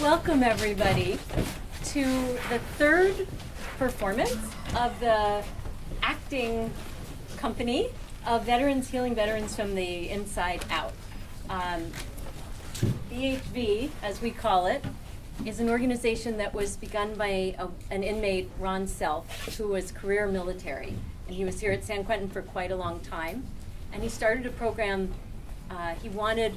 Welcome everybody to the third performance of the acting company of Veterans Healing Veterans from the Inside Out. VHV, as we call it, is an organization that was begun by an inmate, Ron Self, who was career military. And he was here at San Quentin for quite a long time. And he started a program. He wanted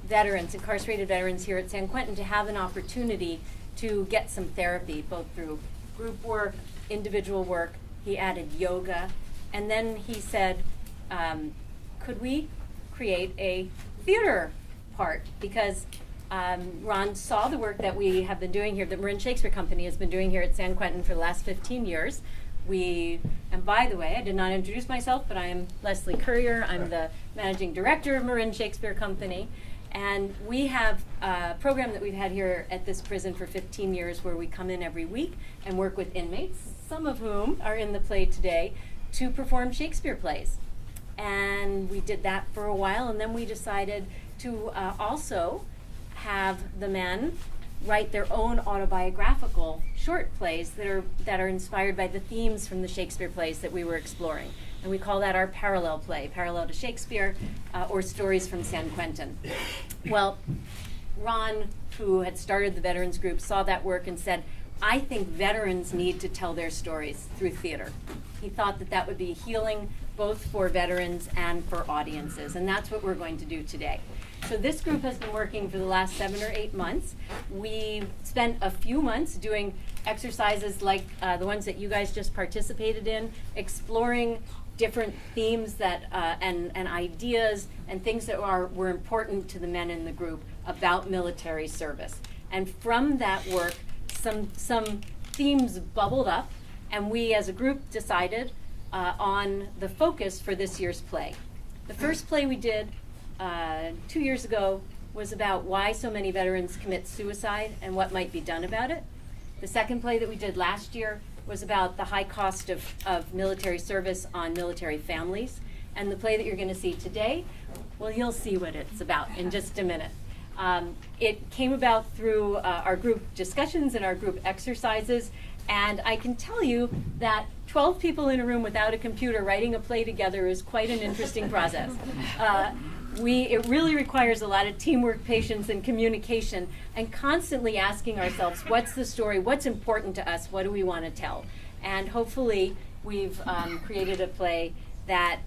veterans, incarcerated veterans here at San Quentin, to have an opportunity to get some therapy, both through group work, individual work. He added yoga. And then he said, could we create a theater part? Because Ron saw the work that we have been doing here, that Marin Shakespeare Company has been doing here at San Quentin for the last 15 years. And by the way, I did not introduce myself, but I am Leslie Currier. I'm the managing director of Marin Shakespeare Company. And we have a program that we've had here at this prison for 15 years where we come in every week and work with inmates, some of whom are in the play today, to perform Shakespeare plays. And we did that for a while, and then we decided to also have the men write their own autobiographical short plays that are inspired by the themes from the Shakespeare plays that we were exploring. And we call that our parallel play, Parallel to Shakespeare, or Stories from San Quentin. Well, Ron, who had started the veterans group, saw that work and said, I think veterans need to tell their stories through theater. He thought that that would be healing both for veterans and for audiences, and that's what we're going to do today. So this group has been working for the last 7 or 8 months. We spent a few months doing exercises like the ones that you guys just participated in, exploring different themes that and ideas and things that were important to the men in the group about military service. And from that work, some themes bubbled up, and we as a group decided on the focus for this year's play. The first play we did 2 years ago was about why so many veterans commit suicide and what might be done about it. The second play that we did last year was about the high cost of military service on military families. And the play that you're going to see today, well, you'll see what it's about in just a minute. It came about through our group discussions and our group exercises. And I can tell you that 12 people in a room without a computer writing a play together is quite an interesting process. It really requires a lot of teamwork, patience, and communication, and constantly asking ourselves, what's the story, what's important to us, what do we want to tell? And hopefully we've created a play that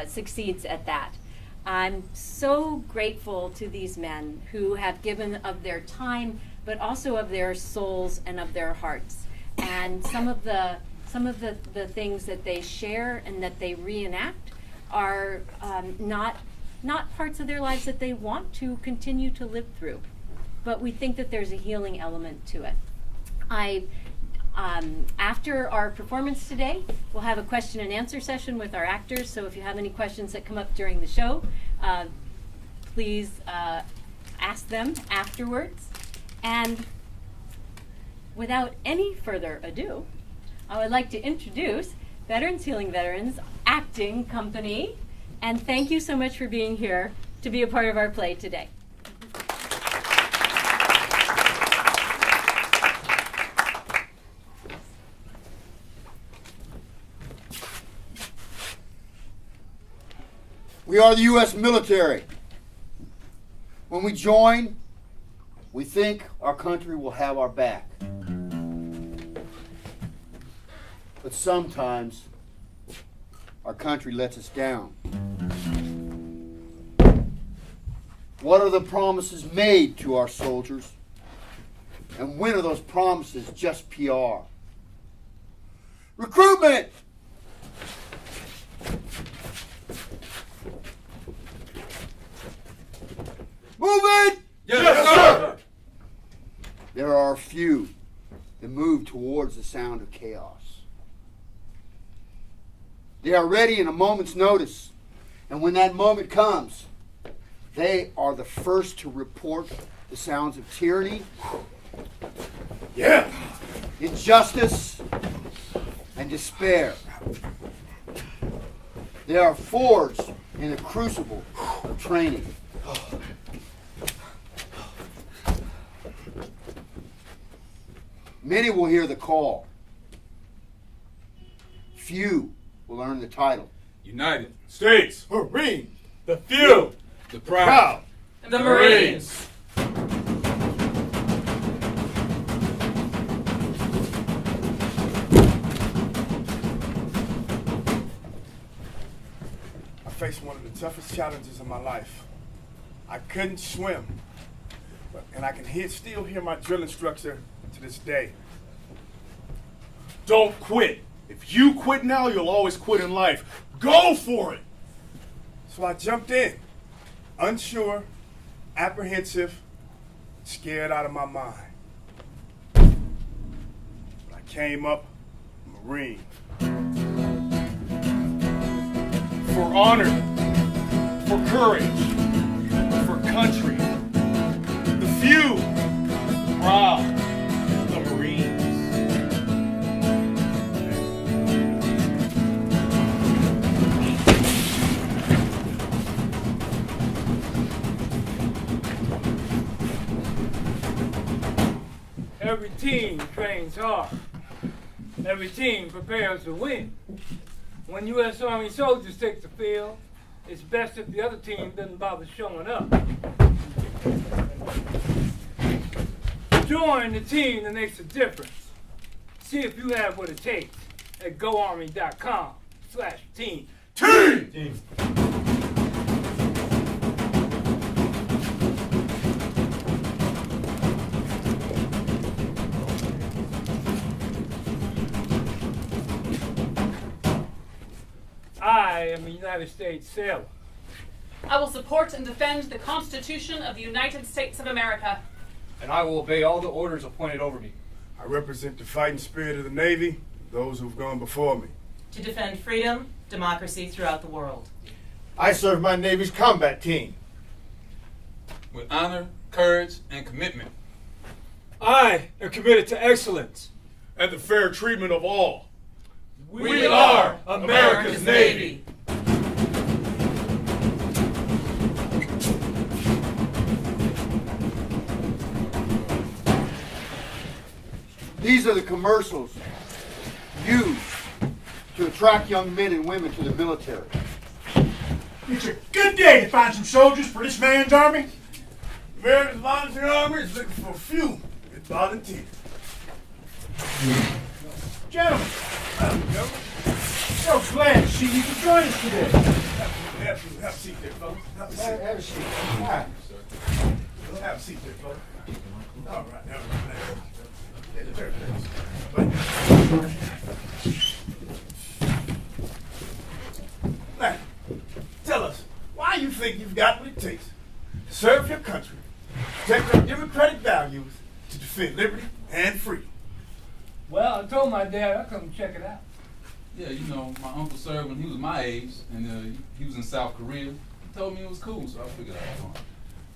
succeeds at that. I'm so grateful to these men who have given of their time, but also of their souls and of their hearts. And some of the things that they share and that they reenact are not parts of their lives that they want to continue to live through, but we think that there's a healing element to it. After our performance today, we'll have a question and answer session with our actors, so if you have any questions that come up during the show, please ask them afterwards. And without any further ado, I would like to introduce Veterans Healing Veterans Acting Company, and thank you so much for being here to be a part of our play today. We are the U.S. military. When we join, we think our country will have our back. But sometimes our country lets us down. What are the promises made to our soldiers? And when are those promises just PR? Recruitment! Move it! Yes, sir! There are a few that move towards the sound of chaos. They are ready in a moment's notice, and when that moment comes, they are the first to report the sounds of tyranny, injustice, and despair. They are forged in the crucible of training. Many will hear the call. Few will earn the title. United States Marine, the few, the proud. The Marines. I faced one of the toughest challenges of my life. I couldn't swim, and I can still hear my drill instructor to this day. Don't quit. If you quit now, you'll always quit in life. Go for it. So I jumped in, unsure, apprehensive, scared out of my mind. But I came up Marine. For honor, for courage, for country, the few, proud, the Marines. Every team trains hard. Every team prepares to win. When U.S. Army soldiers take the field, it's best if the other team doesn't bother showing up. Join the team that makes a difference. See if you have what it takes at goarmy.com/team. Team! I am a United States sailor. I will support and defend the Constitution of the United States of America. And I will obey all the orders appointed over me. I represent the fighting spirit of the Navy, those who've gone before me. To defend freedom, democracy throughout the world. I serve my Navy's combat team. With honor, courage, and commitment. I am committed to excellence. And the fair treatment of all. We are America's Navy. These are the commercials used to attract young men and women to the military. It's a good day to find some soldiers for this man's army. America's Volunteer Army is looking for a few good volunteers. Gentlemen, so glad to see you could join us today. Have a seat there, folks. Have a seat. Have a seat. All right. Have a seat there, folks. All right, now. Now, tell us, why you think you've got what it takes to serve your country, protect our democratic values, to defend liberty and freedom? Well, I told my dad I'd come check it out. Yeah, you know, my uncle served when he was my age, and he was in South Korea. He told me it was cool, so I figured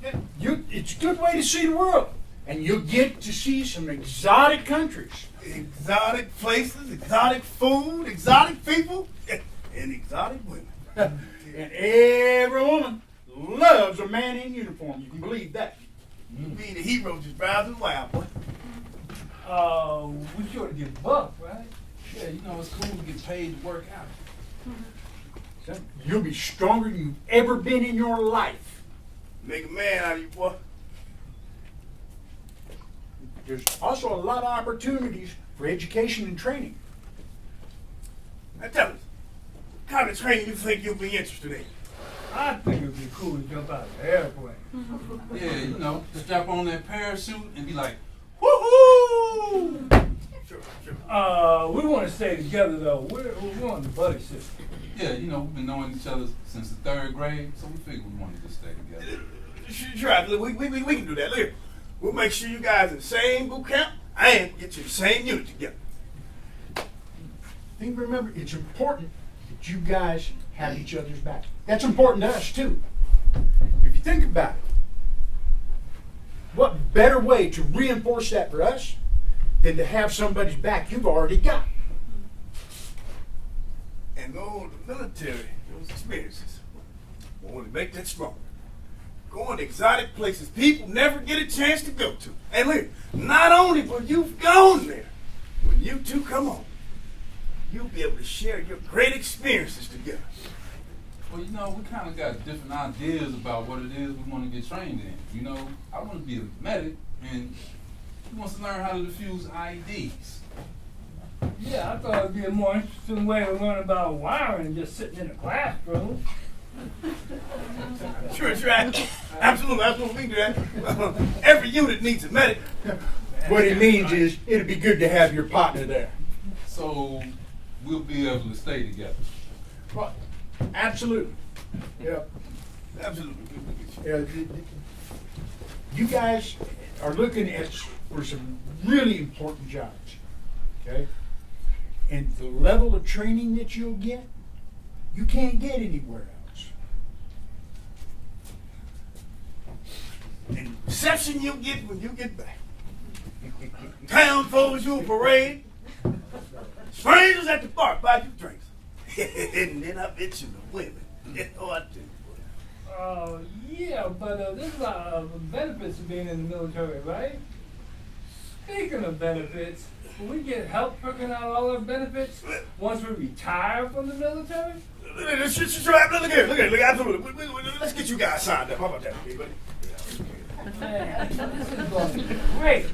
I'd go. It's a good way to see the world. And you'll get to see some exotic countries. Exotic places, exotic food, exotic people, and exotic women. And every woman loves a man in uniform. You can believe that. You mean the hero just browsing wild, boy? We sure to get bucked, right? Yeah, you know, it's cool to get paid to work out. Son, you'll be stronger than you've ever been in your life. Make a man out of you, boy. There's also a lot of opportunities for education and training. Now tell us, what kind of training you think you'll be interested in? I think it'd be cool to jump out of the airplane. Yeah, you know, strap on that parachute and be like, Woohoo! Sure. We want to stay together though. We're on the buddy system. yeah, you know, we've been knowing each other since the 3rd grade, so we figured we wanted to stay together. Sure, we can do that. Look, we'll make sure you guys in the same boot camp and get you the same unit together. I think remember, it's important that you guys have each other's back. That's important to us too. If you think about it, what better way to reinforce that for us than to have somebody's back you've already got? And go to the military, those experiences will only make that stronger. going to exotic places people never get a chance to go to. And look, not only will you gone there, when you two come home, you'll be able to share your great experiences together. Well, you know, we kind of got different ideas about what it is we want to get trained in. You know, I want to be a medic, and he wants to learn how to defuse IEDs. Yeah, I thought it'd be a more interesting way to learn about wiring than just sitting in a classroom. Sure, absolutely, we can do that. Every unit needs a medic. What it means is it'd be good to have your partner there. So we'll be able to stay together. Well, absolutely. Yeah. Absolutely. You guys are looking at for some really important jobs, okay? And the level of training that you'll get, you can't get anywhere else. And the reception you get when you get back. Town folks you a parade. Strangers at the bar buy you drinks. And then I bet you the women. You know I do. Yeah, but this is benefits of being in the military, right? Speaking of benefits, will we get help working out all our benefits once we retire from the military? Look here, absolutely. Let's get you guys signed up. How about that, buddy? Man, this is going to be great.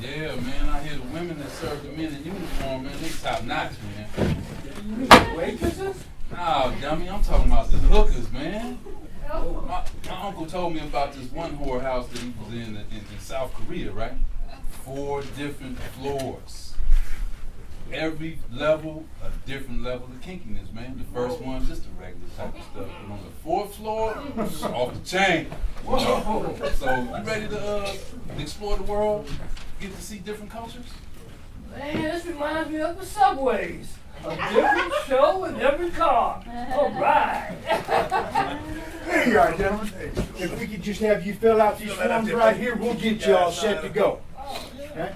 Yeah, man, I hear the women that serve the men in uniform, man, they top notch, man. You mean waitresses? Nah, dummy, I'm talking about the hookers, man. My uncle told me about this one whorehouse that he was in South Korea, right? 4 different floors. Every level, a different level of kinkiness, man. The first one's just a regular type of stuff. But on the 4th floor, off the chain. Whoa. So, you ready to explore the world? Get to see different cultures? Man, this reminds me of the subways. A different show in every car. All right. There you are, gentlemen. If we could just have you fill out these forms right here, we'll get you all set to go. Okay?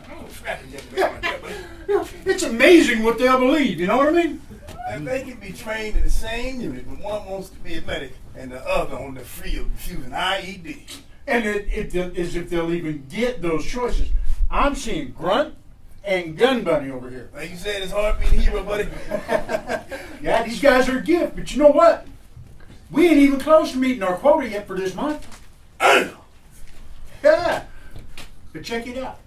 It's amazing what they'll believe, you know what I mean? And they can be trained in the same unit, but one wants to be a medic and the other on the field defusing IED. And it is if they'll even get those choices. I'm seeing Grunt and Gun Bunny over here. Like you said, it's hard being a hero, buddy. Yeah, these guys are a gift, but you know what? We ain't even close to meeting our quota yet for this month. Yeah. But check it out.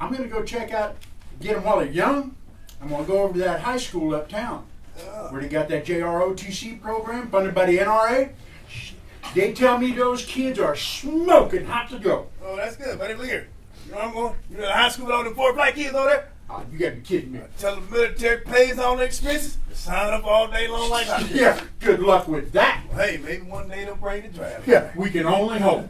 I'm going to go get them while they're young. I'm going to go over to that high school uptown where they got that JROTC program funded by the NRA. They tell me those kids are smoking hot to go. Oh, that's good, buddy. Look here. You know where I'm going? You know the high school with all the 4 black kids over there? Oh, you got to be kidding me. Tell the military pays all their expenses. Sign up all day long like I did. Yeah, good luck with that. Well, hey, maybe one day they'll bring the draft. Yeah, we can only hope.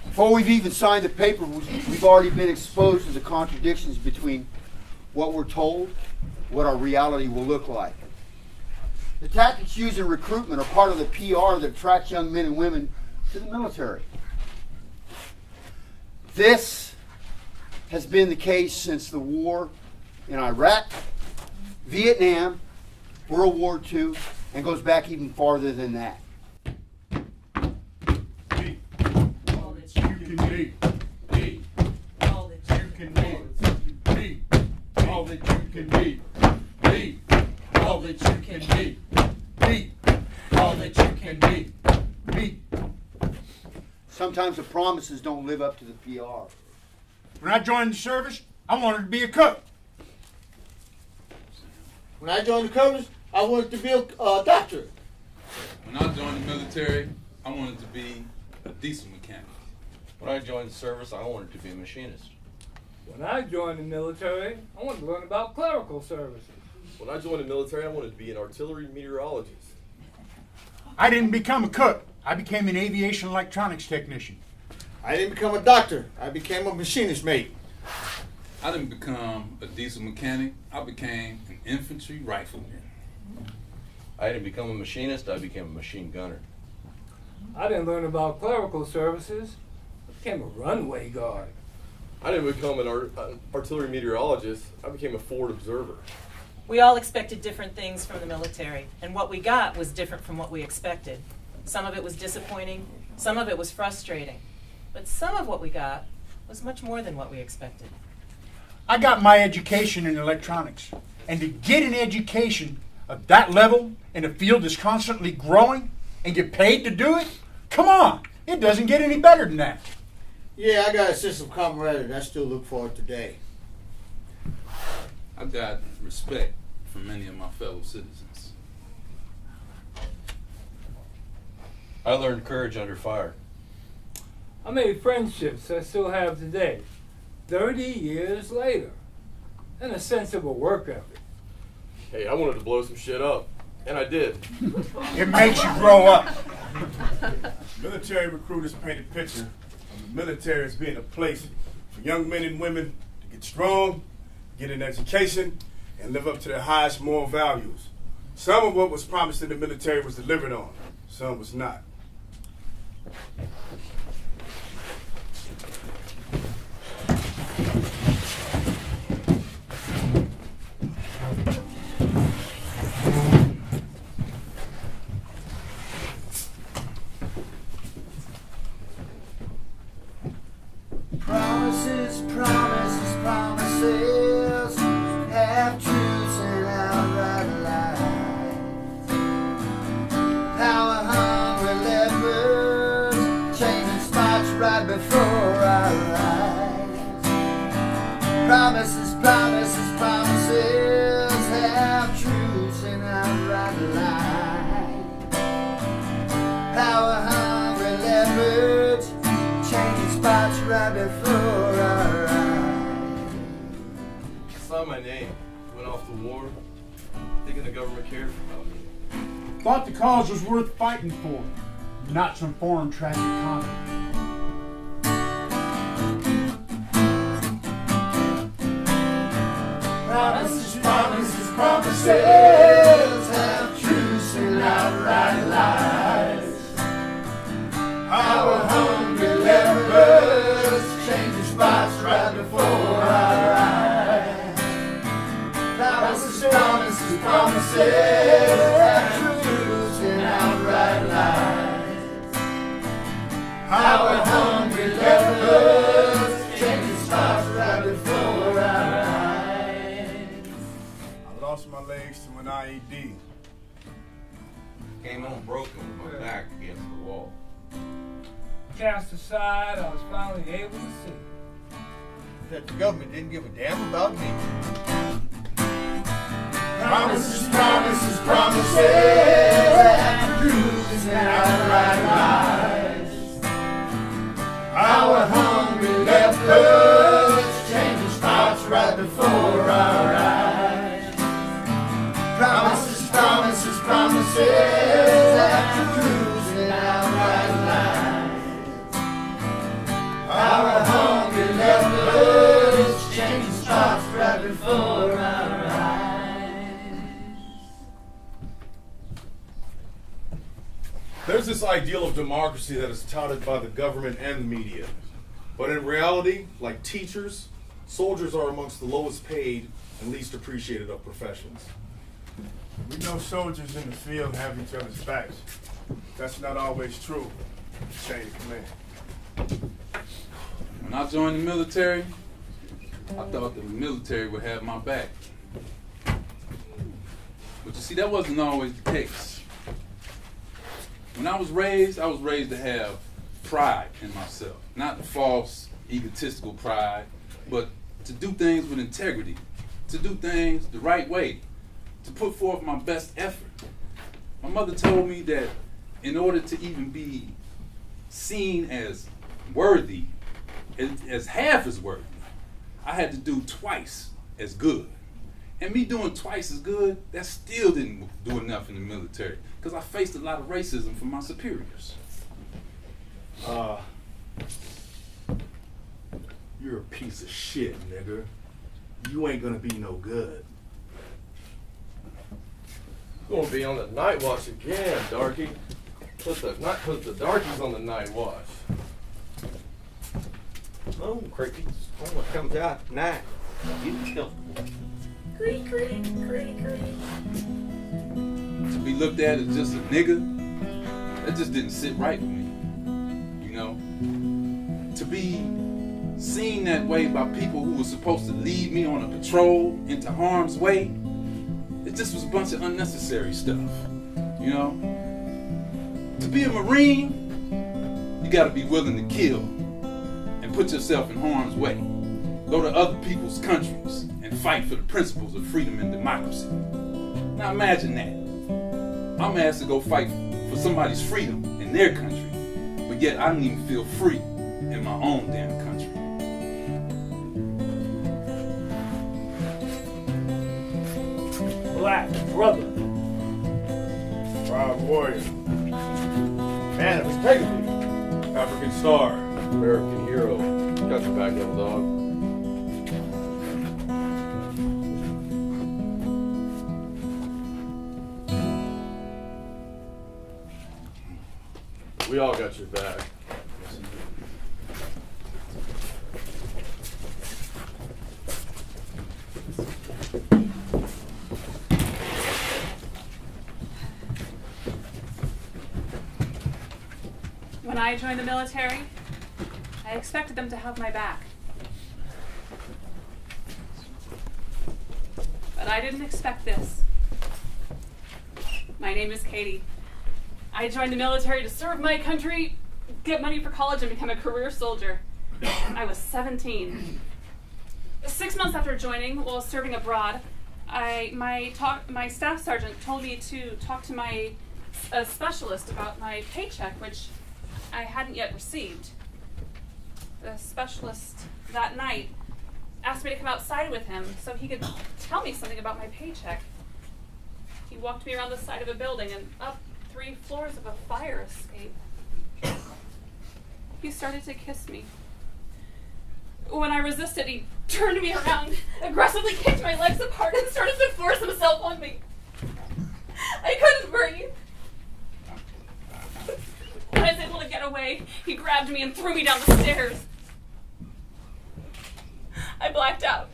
Before we've even signed the paper, we've already been exposed to the contradictions between what we're told, what our reality will look like. The tactics used in recruitment are part of the PR that attracts young men and women to the military. This has been the case since the war in Iraq, Vietnam, World War II, and goes back even farther than that. All that you can be. Be. All that you can be. Be. All that you can be. Be. All that you can be. Be. All that you can be. Be. Sometimes the promises don't live up to the PR. When I joined the service, I wanted to be a cook. When I joined the service, I wanted to be a doctor. When I joined the military, I wanted to be a diesel mechanic. When I joined the service, I wanted to be a machinist. When I joined the military, I wanted to learn about clerical services. When I joined the military, I wanted to be an artillery meteorologist. I didn't become a cook. I became an aviation electronics technician. I didn't become a doctor. I became a machinist mate. I didn't become a diesel mechanic. I became an infantry rifleman. I didn't become a machinist. I became a machine gunner. I didn't learn about clerical services. I became a runway guard. I didn't become an artillery meteorologist. I became a forward observer. We all expected different things from the military, and what we got was different from what we expected. Some of it was disappointing, some of it was frustrating, but some of what we got was much more than what we expected. I got my education in electronics, and to get an education of that level in a field that's constantly growing and get paid to do it, come on, it doesn't get any better than that. Yeah, I got a sense of camaraderie I still look for today. I got respect from many of my fellow citizens. I learned courage under fire. I made friendships I still have today, 30 years later, and a sense of a work ethic. Hey, I wanted to blow some shit up, and I did. It makes you grow up. Military recruiters paint a picture of the military as being a place for young men and women to get strong, get an education, and live up to their highest moral values. Some of what was promised in the military was delivered on, some was not. Promises, promises, promises, half truths and outright lies. Power hungry leopards, changing spots right before our eyes. Promises, promises, promises, half truths and outright lies. Power hungry leopards, changing spots right before our eyes. Saw my name, went off to war, thinking the government cared about me. Thought the cause was worth fighting for, not some foreign tragic comedy. Promises, promises, promises, half truths and outright lies. Our hungry leopards, changing spots right before our eyes. Promises, promises, promises, half truths and outright lies. Our hungry leopards, changing spots right before our eyes. I lost my legs to an IED. Came home broken with my back against the wall. Cast aside, I was finally able to see. That the government didn't give a damn about me. Promises, promises, promises, half truths and outright lies. Our hungry leopards, changing spots right before our eyes. Promises, promises, promises, half truths and outright lies. Our hungry leopards, changing spots right before our eyes. There's this ideal of democracy that is touted by the government and the media. But in reality, like teachers, soldiers are amongst the lowest paid and least appreciated of professions. We know soldiers in the field have each other's backs. That's not always true. Chain of command. When I joined the military, I thought the military would have my back. But you see, that wasn't always the case. When I was raised to have pride in myself. Not false, egotistical pride, but to do things with integrity, to do things the right way, to put forth my best effort. My mother told me that in order to even be seen as worthy, as half as worthy, I had to do twice as good. And me doing twice as good, that still didn't do enough in the military, because I faced a lot of racism from my superiors. You're a piece of shit, nigga. You ain't gonna be no good. Gonna be on the night watch again, darky. Put the darkies on the night watch. Oh, crickets. Oh, what comes out tonight? You comfortable. To be looked at as just a nigga, that just didn't sit right with me. You know? To be seen that way by people who were supposed to lead me on a patrol into harm's way, it just was a bunch of unnecessary stuff. You know? To be a Marine, you gotta be willing to kill and put yourself in harm's way. Go to other people's countries and fight for the principles of freedom and democracy. Now imagine that. I'm asked to go fight for somebody's freedom in their country, but yet I don't even feel free in my own damn country. Black brother. Proud warrior. Man, it was taking me. African star. American hero. Got your back, devil dog. We all got your back. When I joined the military, I expected them to have my back. But I didn't expect this. My name is Katie. I joined the military to serve my country, get money for college, and become a career soldier. I was 17. 6 months after joining, while serving abroad, my staff sergeant told me to talk to my specialist about my paycheck, which I hadn't yet received. The specialist that night asked me to come outside with him so he could tell me something about my paycheck. He walked me around the side of a building and up 3 floors of a fire escape. He started to kiss me. When I resisted, he turned me around, aggressively kicked my legs apart, and started to force himself on me. I couldn't breathe. When I was able to get away, he grabbed me and threw me down the stairs. I blacked out.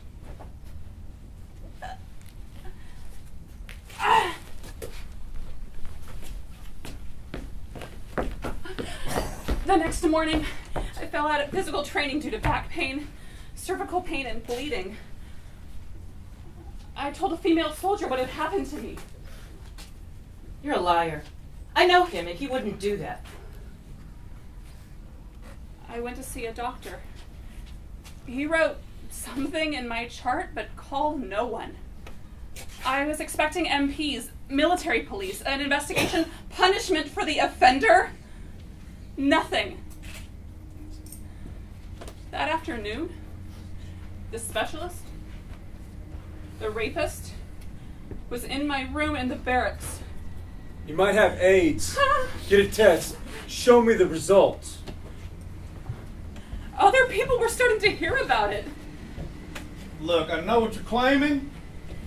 The next morning, I fell out of physical training due to back pain, cervical pain, and bleeding. I told a female soldier what had happened to me. You're a liar. I know him, and he wouldn't do that. I went to see a doctor. He wrote something in my chart, but called no one. I was expecting MPs, military police, an investigation, punishment for the offender. Nothing. That afternoon, the specialist, the rapist, was in my room in the barracks. You might have AIDS. Get a test. Show me the results. Other people were starting to hear about it. Look, I know what you're claiming,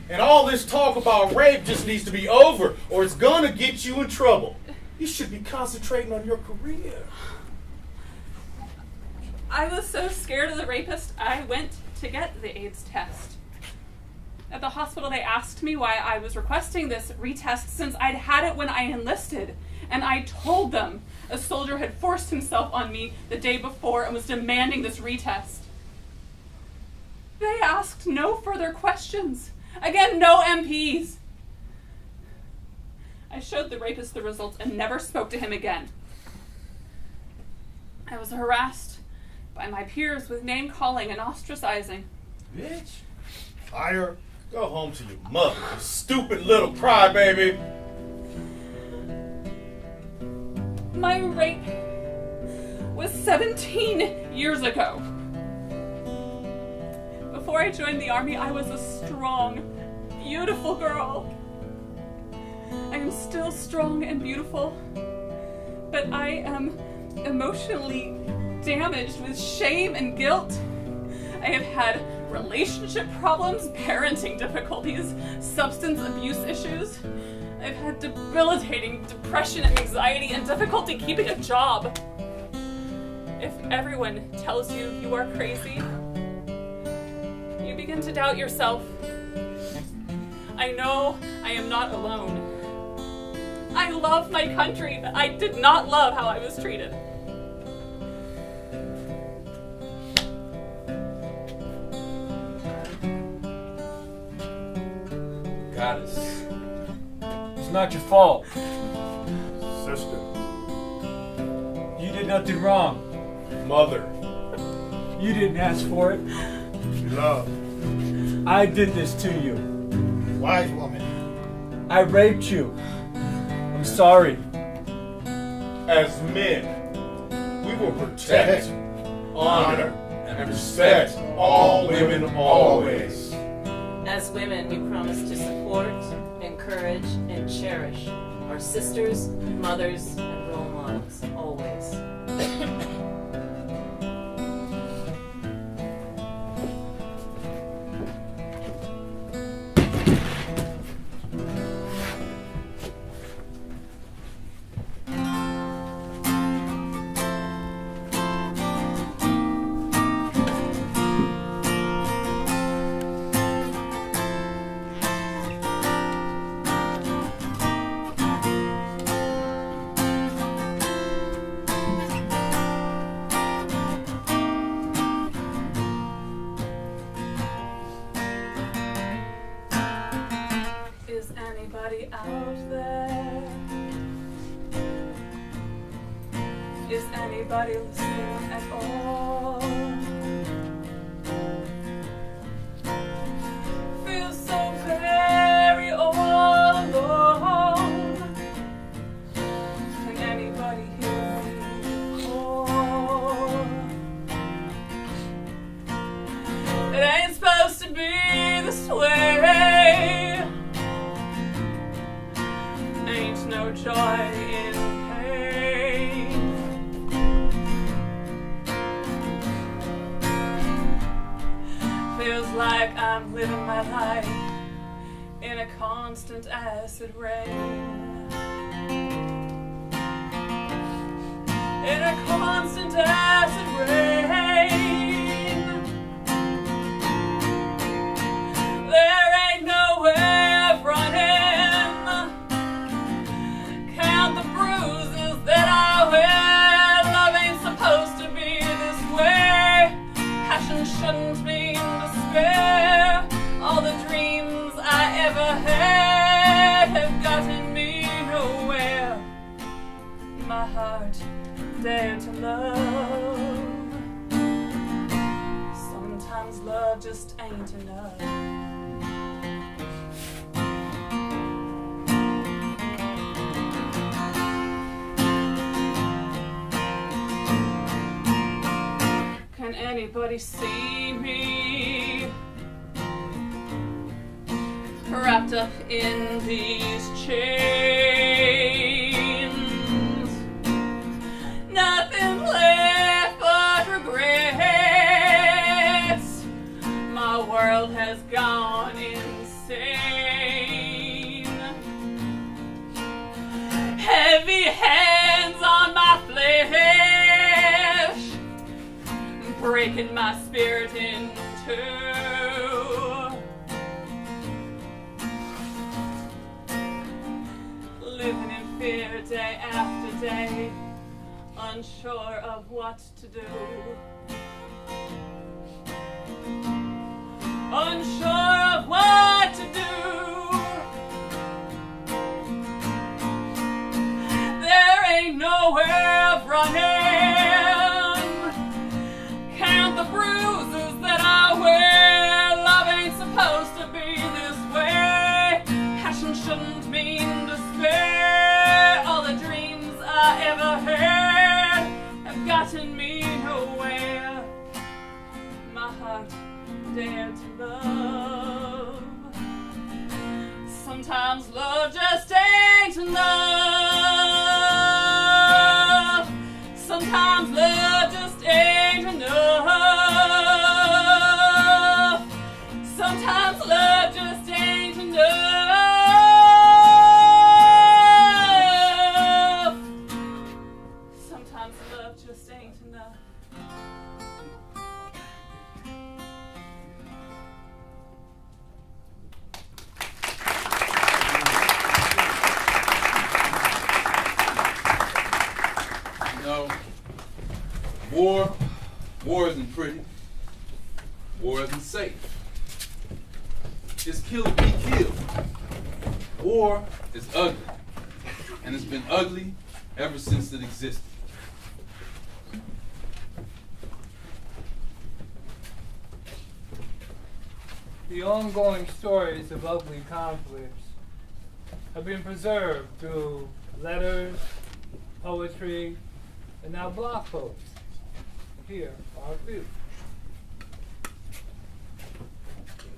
and all this talk about rape just needs to be over, or it's gonna get you in trouble. You should be concentrating on your career. I was so scared of the rapist, I went to get the AIDS test. At the hospital, they asked me why I was requesting this retest since I'd had it when I enlisted. And I told them a soldier had forced himself on me the day before and was demanding this retest. They asked no further questions. Again, no MPs. I showed the rapist the results and never spoke to him again. I was harassed by my peers with name-calling and ostracizing. Bitch. Liar. Go home to your mother, you stupid little crybaby. My rape was 17 years ago. Before I joined the Army, I was a strong, beautiful girl. I am still strong and beautiful, but I am emotionally damaged with shame and guilt. I have had relationship problems, parenting difficulties, substance abuse issues. I've had debilitating depression and anxiety and difficulty keeping a job. If everyone tells you you are crazy, you begin to doubt yourself. I know I am not alone. I love my country, but I did not love how I was treated. Goddess. It's not your fault. Sister. You did nothing wrong. Mother. You didn't ask for it. Love. I did this to you. Wise woman. I raped you. I'm sorry. As men, we will protect, honor, and respect all women always. As women, we promise to support, encourage, and cherish our sisters, mothers, and role models, always. Is anybody out there? Is anybody listening at all? Feel so very all alone. Can anybody hear me call? It ain't supposed to be this way. Ain't no joy in pain. Feels like I'm living my life in a constant acid rain. In a constant acid rain. There ain't no way of running. Count the bruises that I wear. Love ain't supposed to be this way. Passion shouldn't mean despair. All the dreams I ever had have gotten me nowhere. My heart dared to love. Sometimes love just ain't enough. Can anybody see me wrapped up in these chains? Nothing left but regrets. My world has gone insane. Heavy hands on my flesh, breaking my spirit in two. Living in fear day after day, unsure of what to do. Unsure of what to do. There ain't nowhere of running. Count the bruises that I wear. Love ain't supposed to be this way. Passion shouldn't mean despair. All the dreams I ever had have gotten me nowhere. My heart dared to love. Sometimes love just ain't enough. Sometimes love just ain't enough. Sometimes love just ain't enough. Sometimes love just ain't enough. No. War isn't pretty. War isn't safe. It's kill or be killed. War is ugly, and it's been ugly ever since it existed. The ongoing stories of ugly conflicts have been preserved through letters, poetry, and now blog posts. Here are a few.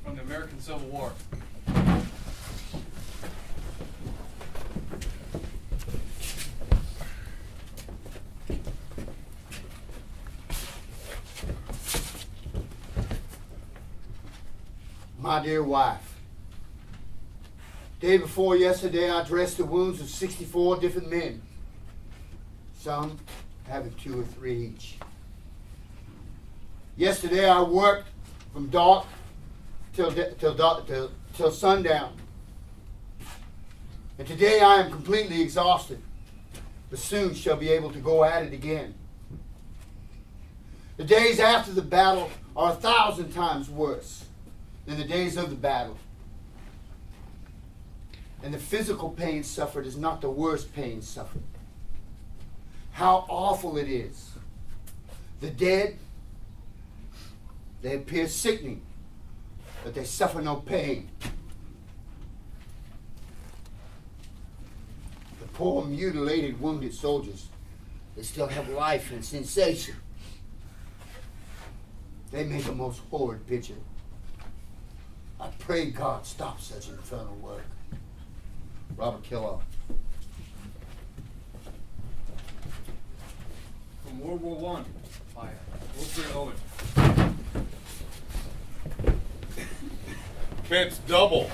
From the American Civil War. My dear wife, day before yesterday I dressed the wounds of 64 different men, some having 2 or 3 each. Yesterday I worked from dark till sundown. And today I am completely exhausted, but soon shall be able to go at it again. The days after the battle are 1,000 times worse than the days of the battle. And the physical pain suffered is not the worst pain suffered. How awful it is. The dead, they appear sickening, but they suffer no pain. The poor mutilated, wounded soldiers, they still have life and sensation. They make a most horrid picture. I pray God stop such infernal work. Robert Kellogg. From World War I by Wilfred Owen. Bent double,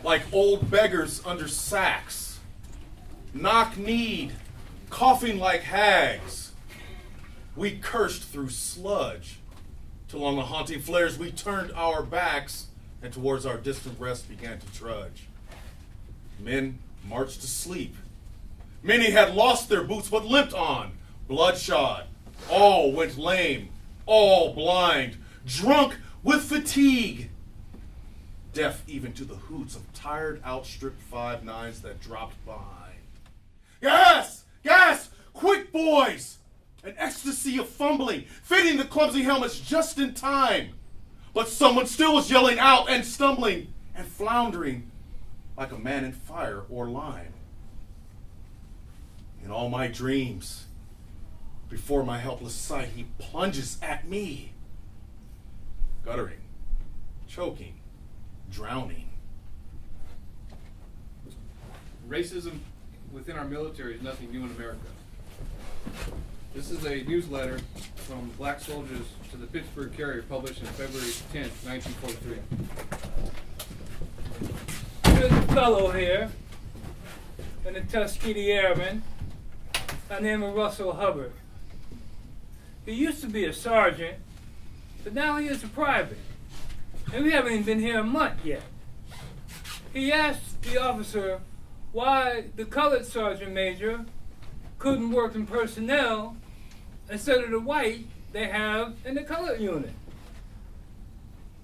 like old beggars under sacks, knock-kneed, coughing like hags. We cursed through sludge, till on the haunting flares we turned our backs, and towards our distant rest began to trudge. Men marched to sleep. Many had lost their boots, but limped on, bloodshot. All went lame, all blind, drunk with fatigue, deaf even to the hoots of tired, outstripped 5-9s that dropped behind. Gas! Gas! Quick, boys! An ecstasy of fumbling, fitting the clumsy helmets just in time. But someone still was yelling out and stumbling and floundering like a man in fire or lime. In all my dreams, before my helpless sight, he plunges at me, guttering, choking, drowning. Racism within our military is nothing new in America. This is a newsletter from black soldiers to the Pittsburgh Carrier, published on February 10th, 1943. There's a fellow here in the Tuskegee Airmen by the name of Russell Hubbard. He used to be a sergeant, but now he is a private. And we haven't even been here a month yet. He asked the officer why the colored sergeant major couldn't work in personnel instead of the white they have in the colored unit.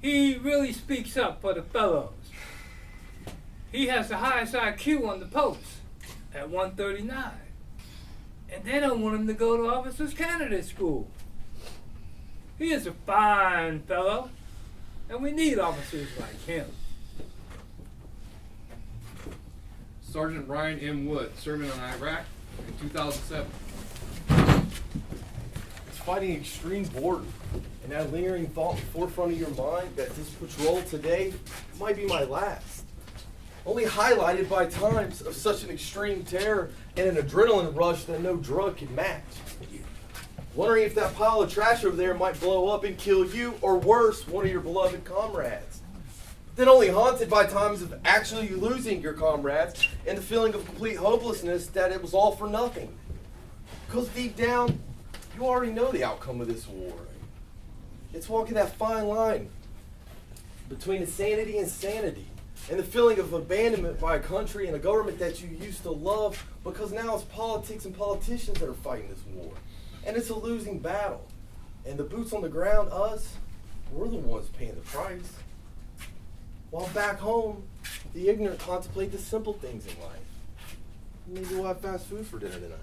He really speaks up for the fellows. He has the highest IQ on the post at 139. And they don't want him to go to officers candidate school. He is a fine fellow, and we need officers like him. Sergeant Brian M. Wood, serving on Iraq in 2007. It's fighting extreme boredom, and that lingering thought in the forefront of your mind that this patrol today might be my last. Only highlighted by times of such an extreme terror and an adrenaline rush that no drug can match. Wondering if that pile of trash over there might blow up and kill you, or worse, one of your beloved comrades. Then only haunted by times of actually losing your comrades and the feeling of complete hopelessness that it was all for nothing. Because deep down, you already know the outcome of this war. It's walking that fine line between insanity and sanity, And the feeling of abandonment by a country and a government that you used to love, because now it's politics and politicians that are fighting this war. And it's a losing battle. And the boots on the ground, us, we're the ones paying the price. While back home, the ignorant contemplate the simple things in life. Maybe we'll have fast food for dinner tonight.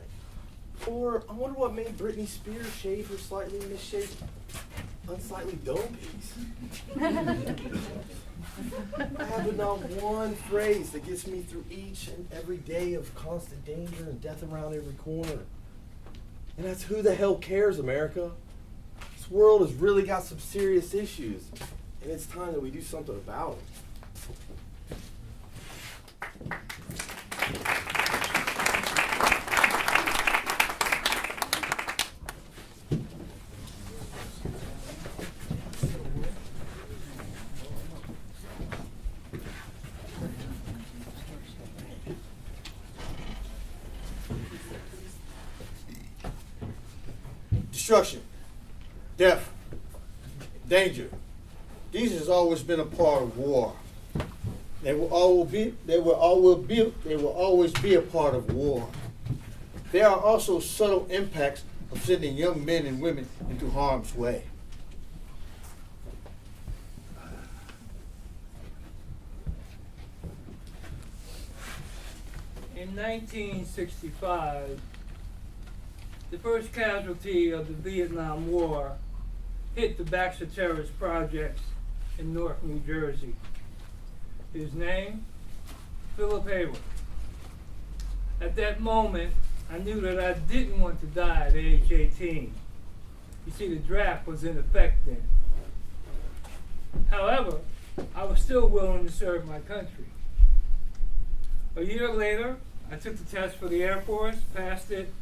Or I wonder what made Britney Spears shave her slightly misshaped, unsightly dome piece. I have not one phrase that gets me through each and every day of constant danger and death around every corner. And that's who the hell cares, America? This world has really got some serious issues, and it's time that we do something about them. Destruction, death, danger. These has always been a part of war. They will always be a part of war. There are also subtle impacts of sending young men and women into harm's way. In 1965, the first casualty of the Vietnam War hit the Baxter Terrace projects in Newark, New Jersey. His name, Philip Hayward. At that moment, I knew that I didn't want to die at age 18. You see, the draft was in effect then. However, I was still willing to serve my country. A year later, I took the test for the Air Force, passed it,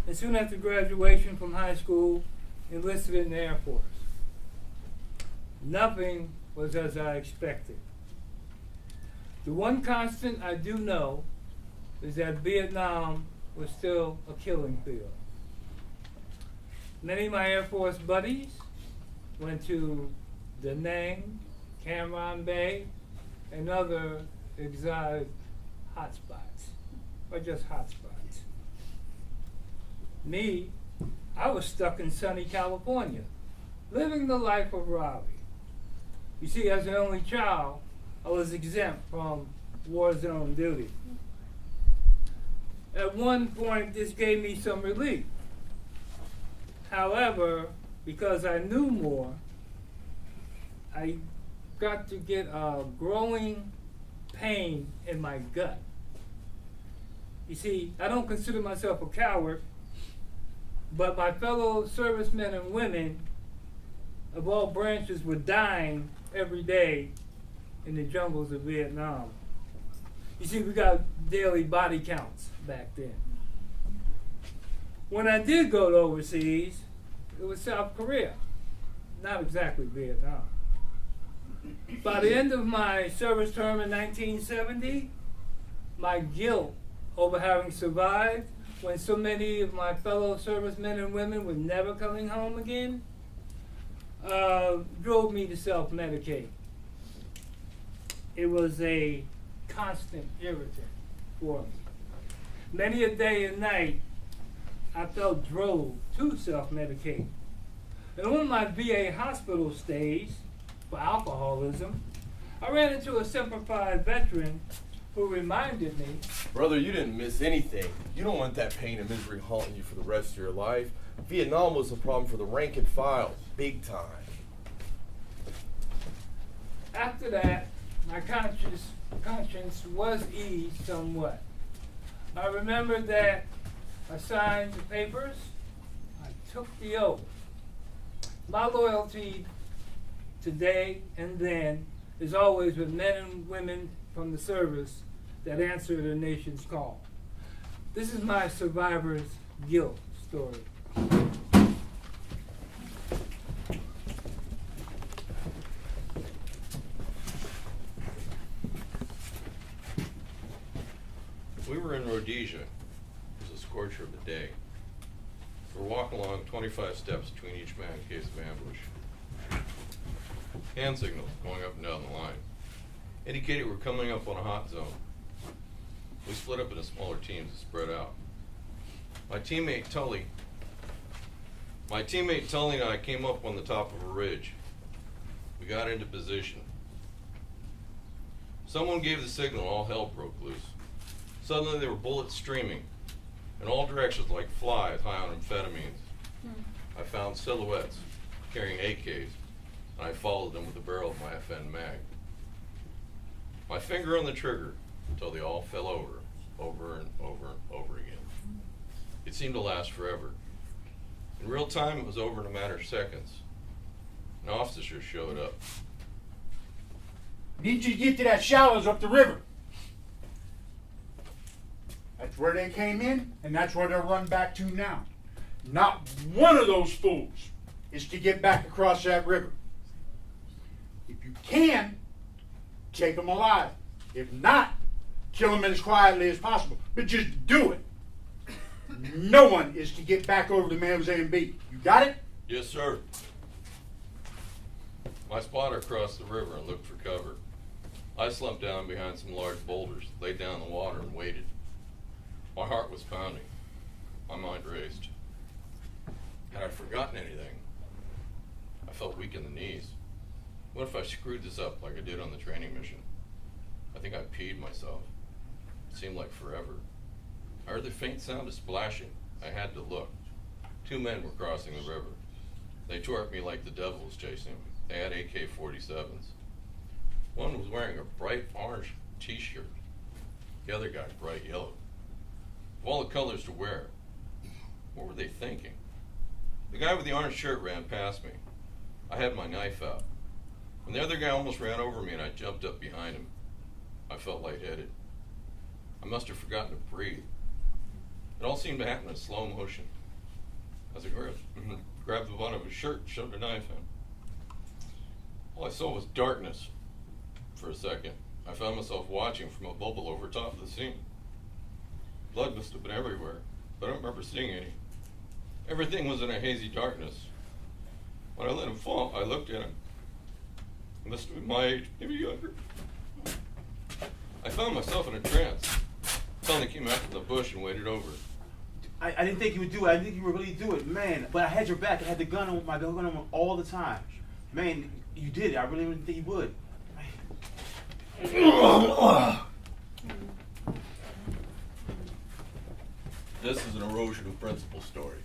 and soon after graduation from high school, enlisted in the Air Force. Nothing was as I expected. The one constant I do know is that Vietnam was still a killing field. Many of my Air Force buddies went to Da Nang, Cam Ranh Bay, and other exotic hotspots, or just hotspots. Me, I was stuck in sunny California, living the life of Raleigh. You see, as an only child, I was exempt from war zone duty. At one point, this gave me some relief. However, because I knew more, I got to get a growing pain in my gut. You see, I don't consider myself a coward, but my fellow servicemen and women of all branches were dying every day in the jungles of Vietnam. You see, we got daily body counts back then. When I did go to overseas, it was South Korea, not exactly Vietnam. By the end of my service term in 1970, my guilt over having survived when so many of my fellow servicemen and women were never coming home again, drove me to self-medicate. It was a constant irritant for me. Many a day and night, I felt drove to self-medicate. And on my VA hospital stays for alcoholism, I ran into a Semper Fi veteran who reminded me, Brother, you didn't miss anything. You don't want that pain and misery haunting you for the rest of your life. Vietnam was a problem for the rank and file, big time. after that, my conscience was eased somewhat. I remembered that I signed the papers, I took the oath. My loyalty today and then is always with men and women from the service that answer the nation's call. This is my survivor's guilt story. We were in Rhodesia. It was a scorcher of the day. We're walking along 25 steps between each man in case of ambush. Hand signals going up and down the line. indicated we're coming up on a hot zone. We split up into smaller teams and spread out. My teammate Tully and I came up on the top of a ridge. We got into position. Someone gave the signal and all hell broke loose. Suddenly there were bullets streaming in all directions like flies high on amphetamines. I found silhouettes carrying AKs, and I followed them with the barrel of my FN mag. My finger on the trigger until they all fell over and over again. It seemed to last forever. In real time, it was over in a matter of seconds. An officer showed up. Need you to get to that shallows up the river. That's where they came in, and that's where they'll run back to now. Not one of those fools is to get back across that river. If you can, take them alive. If not, kill them as quietly as possible. But just do it. No one is to get back over to Man's A and B. You got it? Yes, sir. My spotter crossed the river and looked for cover. I slumped down behind some large boulders, laid down in the water, and waited. My heart was pounding. My mind raced. Had I forgotten anything? I felt weak in the knees. What if I screwed this up like I did on the training mission? I think I peed myself. It seemed like forever. I heard the faint sound of splashing. I had to look. 2 men were crossing the river. They tore at me like the devil was chasing me. They had AK-47s. One was wearing a bright orange t-shirt. The other guy, bright yellow. Of all the colors to wear, what were they thinking? The guy with the orange shirt ran past me. I had my knife out. When the other guy almost ran over me and I jumped up behind him, I felt lightheaded. I must have forgotten to breathe. It all seemed to happen in slow motion. As I grabbed the button of his shirt and shoved a knife in. All I saw was darkness. For a second, I found myself watching from a bubble over top of the scene. Blood must have been everywhere, but I don't remember seeing any. Everything was in a hazy darkness. When I let him fall, I looked at him. He must have been my age, maybe younger. I found myself in a trance. Suddenly came out from the bush and waded over. I didn't think you would do it. I didn't think you would really do it, man. But I had your back. I had the gun on my gun on all the time. Man, you did it. I really didn't think you would. This is an erosion of principle story.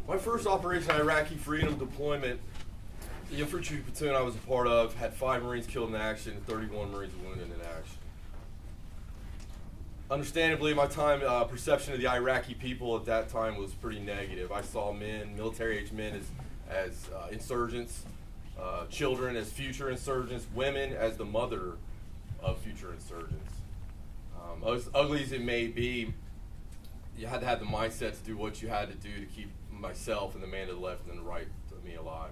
My first Operation Iraqi Freedom deployment, the infantry platoon I was a part of had 5 Marines killed in action and 31 Marines wounded in action. Understandably, my perception of the Iraqi people at that time was pretty negative. I saw men, military-age men, as insurgents, children as future insurgents, women as the mother of future insurgents. As ugly as it may be, you had to have the mindset to do what you had to do to keep myself and the man to the left and the right of me alive.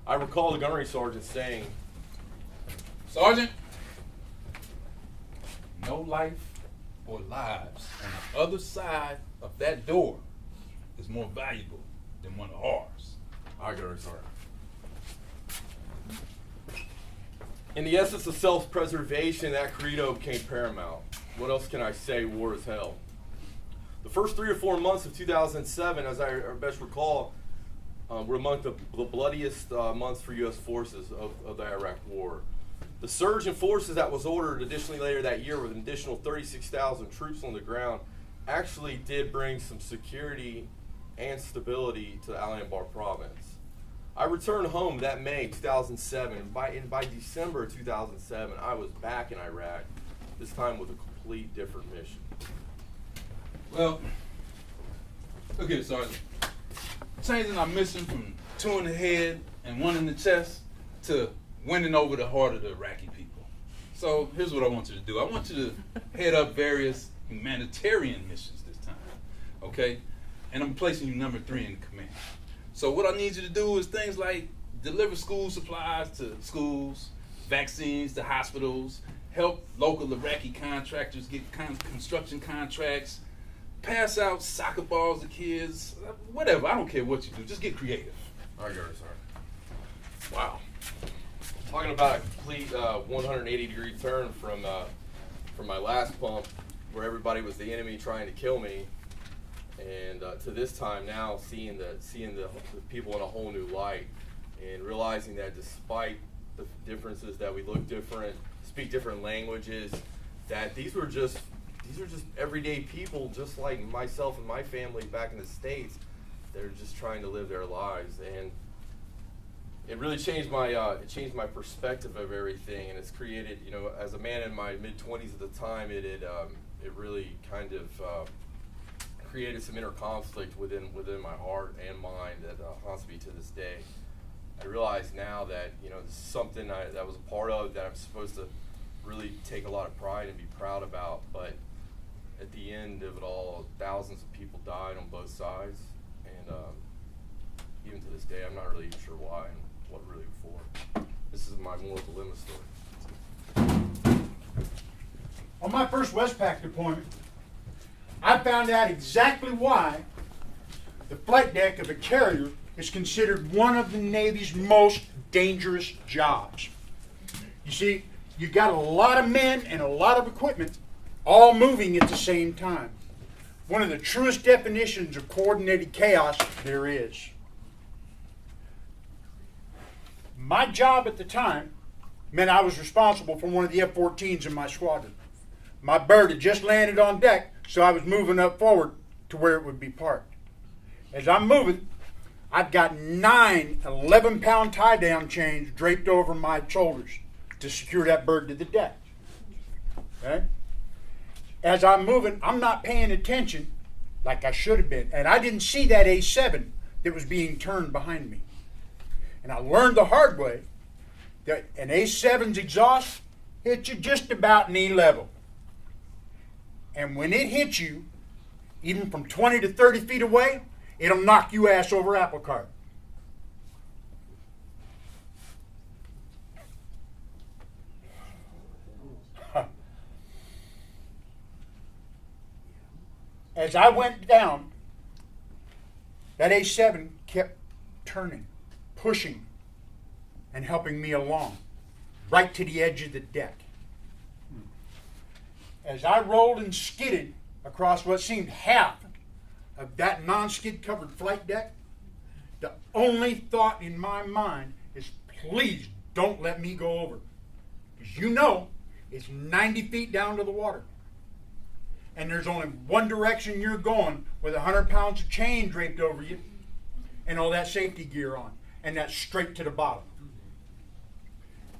I recall the gunnery sergeant saying, "Sergeant, no life or lives on the other side of that door is more valuable than one of ours." I gunnery sergeant. In the essence of self-preservation, that credo became paramount. What else can I say? War is hell. The first 3 or 4 months of 2007, as I best recall, were among the bloodiest months for U.S. forces of the Iraq War. The surge in forces that was ordered additionally later that year with an additional 36,000 troops on the ground actually did bring some security and stability to the Al-Anbar province. I returned home that May 2007, and by December 2007, I was back in Iraq, this time with a complete different mission. Well, look here, Sergeant. Changing our mission from 2 in the head and 1 in the chest to winning over the heart of the Iraqi people. So here's what I want you to do. I want you to head up various humanitarian missions this time, okay? And I'm placing you number 3 in command. So what I need you to do is things like deliver school supplies to schools, vaccines to hospitals, help local Iraqi contractors get construction contracts, pass out soccer balls to kids, whatever. I don't care what you do. Just get creative. All right, sir. Wow. Talking about a complete 180-degree turn from my last pump, where everybody was the enemy trying to kill me, and to this time now, seeing the people in a whole new light, and realizing that despite the differences, that we look different, speak different languages, that these are just everyday people, just like myself and my family back in the States. They're just trying to live their lives, and it really changed my perspective of everything, and it's created, as a man in my mid-20s at the time, it really kind of created some inner conflict within my heart and mind that haunts me to this day. I realize now that this is something that was a part of, that I'm supposed to really take a lot of pride and be proud about, but at the end of it all, thousands of people died on both sides, and even to this day, I'm not really sure why and what really for. This is my moral dilemma story. On my first Westpac deployment, I found out exactly why the flight deck of a carrier is considered one of the Navy's most dangerous jobs. You see, you got a lot of men and a lot of equipment all moving at the same time. One of the truest definitions of coordinated chaos there is. My job at the time meant I was responsible for one of the F-14s in my squadron. My bird had just landed on deck, so I was moving up forward to where it would be parked. As I'm moving, I've got 9 11-pound tie-down chains draped over my shoulders to secure that bird to the deck. Okay? As I'm moving, I'm not paying attention like I should have been, and I didn't see that A7 that was being turned behind me. And I learned the hard way that an A7's exhaust hits you just about knee level. And when it hits you, even from 20 to 30 feet away, it'll knock you ass over apple cart. As I went down, that A7 kept turning, pushing, and helping me along, right to the edge of the deck. As I rolled and skidded across what seemed half of that non-skid covered flight deck, the only thought in my mind is, please don't let me go over. Because it's 90 feet down to the water. And there's only one direction you're going with 100 pounds of chain draped over you and all that safety gear on. And that's straight to the bottom.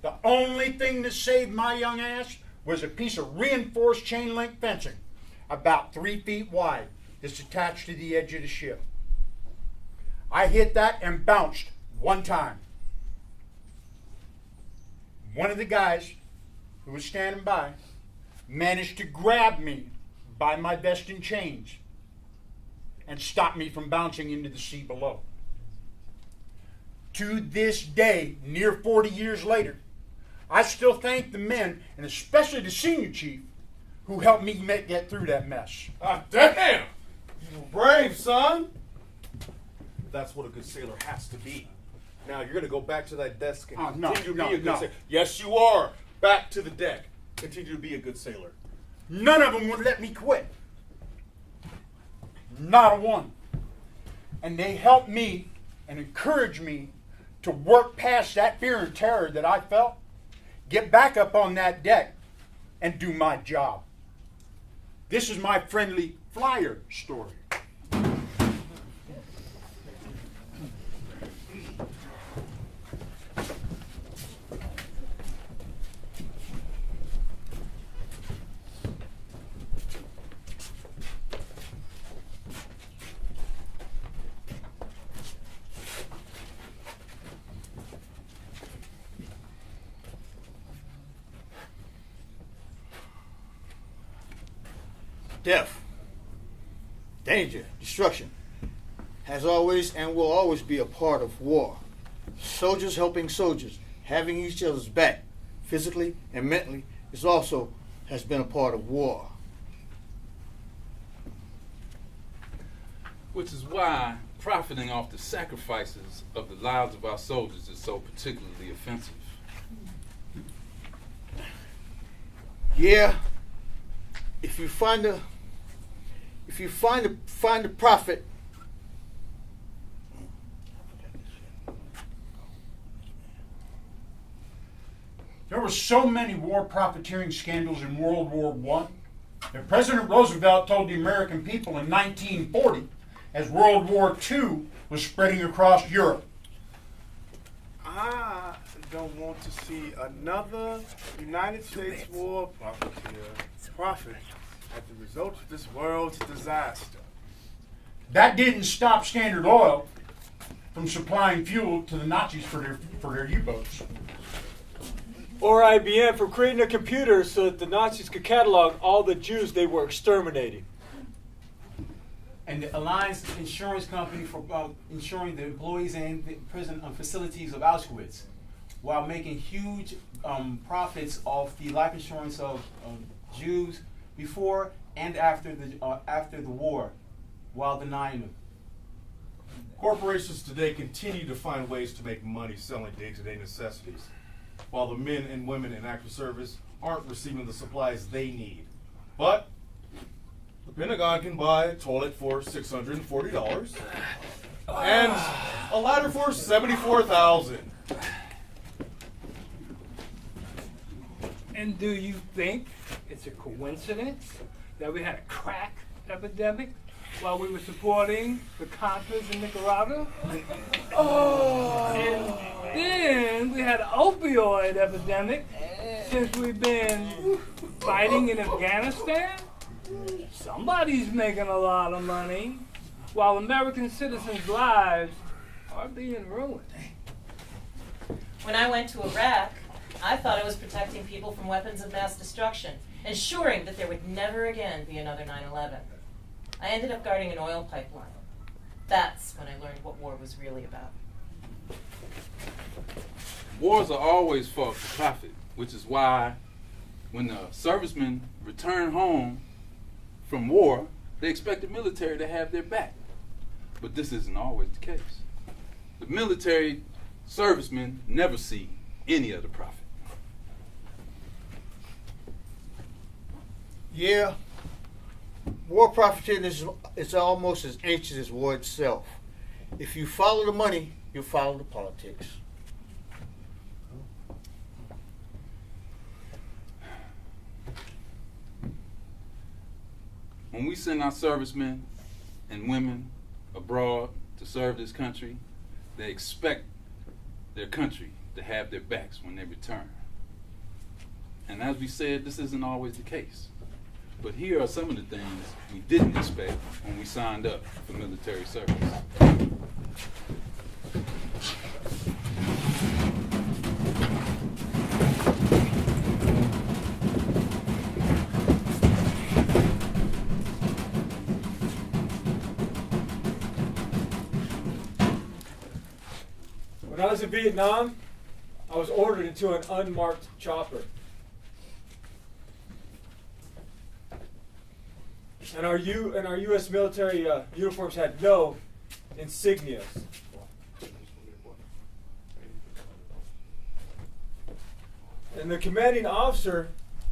The only thing that saved my young ass was a piece of reinforced chain link fencing about 3 feet wide that's attached to the edge of the ship. I hit that and bounced one time. One of the guys who was standing by managed to grab me by my vest and chains and stop me from bouncing into the sea below. To this day, near 40 years later, I still thank the men, and especially the senior chief, who helped me get through that mess. Damn! You were brave, son! That's what a good sailor has to be. Now, you're going to go back to that desk and continue to be a good sailor. Yes, you are. Back to the deck. Continue to be a good sailor. None of them would let me quit. Not a one. And they helped me and encouraged me to work past that fear and terror that I felt, get back up on that deck, and do my job. This is my friendly flyer story. Death, danger, destruction has always and will always be a part of war. Soldiers helping soldiers, having each other's back, physically and mentally, has been a part of war. Which is why profiting off the sacrifices of the lives of our soldiers is so particularly offensive. Yeah, if you find the profit, There were so many war profiteering scandals in World War I that President Roosevelt told the American people in 1940 as World War II was spreading across Europe. I don't want to see another United States war profiteer profit as the result of this world's disaster. That didn't stop Standard Oil from supplying fuel to the Nazis for their U-boats. Or IBM for creating a computer so that the Nazis could catalog all the Jews they were exterminating. And the Alliance Insurance Company for insuring the employees in the prison facilities of Auschwitz, while making huge profits off the life insurance of Jews before and after the war, while denying them. Corporations today continue to find ways to make money selling day-to-day necessities, while the men and women in active service aren't receiving the supplies they need. But the Pentagon can buy a toilet for $640 and a ladder for $74,000. And do you think it's a coincidence that we had a crack epidemic while we were supporting the Contras in Nicaragua? And then we had an opioid epidemic since we've been fighting in Afghanistan? Somebody's making a lot of money while American citizens' lives are being ruined. When I went to Iraq, I thought I was protecting people from weapons of mass destruction, ensuring that there would never again be another 9/11. I ended up guarding an oil pipeline. That's when I learned what war was really about. Wars are always fought for profit, which is why when the servicemen return home from war, they expect the military to have their back. But this isn't always the case. The military servicemen never see any of the profit. yeah, war profiteering is almost as ancient as war itself. If you follow the money, you follow the politics. When we send our servicemen and women abroad to serve this country, they expect their country to have their backs when they return. And as we said, this isn't always the case. But here are some of the things we didn't expect when we signed up for military service. When I was in Vietnam, I was ordered into an unmarked chopper. And our U.S. military uniforms had no insignias. And the commanding officer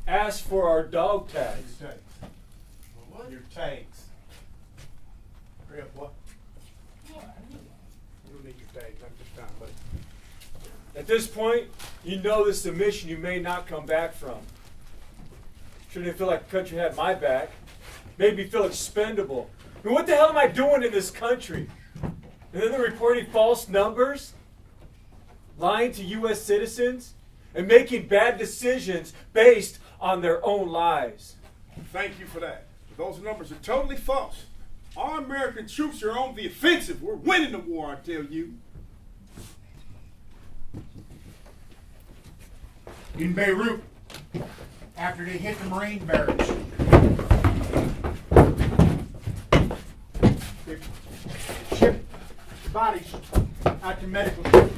asked for our dog tags. Your tags. Hurry up, what? You don't need your tags, I'm just done, buddy. At this point, you know this is a mission you may not come back from. Sure didn't feel like the country had my back. Made me feel expendable. I mean, what the hell am I doing in this country? And then they're reporting false numbers, lying to U.S. citizens, and making bad decisions based on their own lies. Thank you for that. Those numbers are totally false. Our American troops are on the offensive. We're winning the war, I tell you. In Beirut, after they hit the Marine barracks, they shipped the bodies out to medical centers.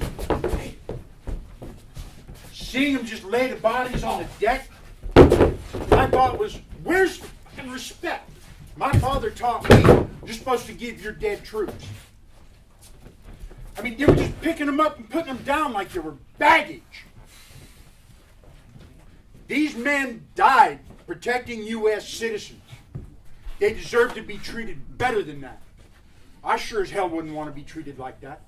Seeing them just lay the bodies on the deck, I thought was wisdom and respect. My father taught me you're supposed to give your dead troops. I mean, they were just picking them up and putting them down like they were baggage. These men died protecting U.S. citizens. They deserve to be treated better than that. I sure as hell wouldn't want to be treated like that.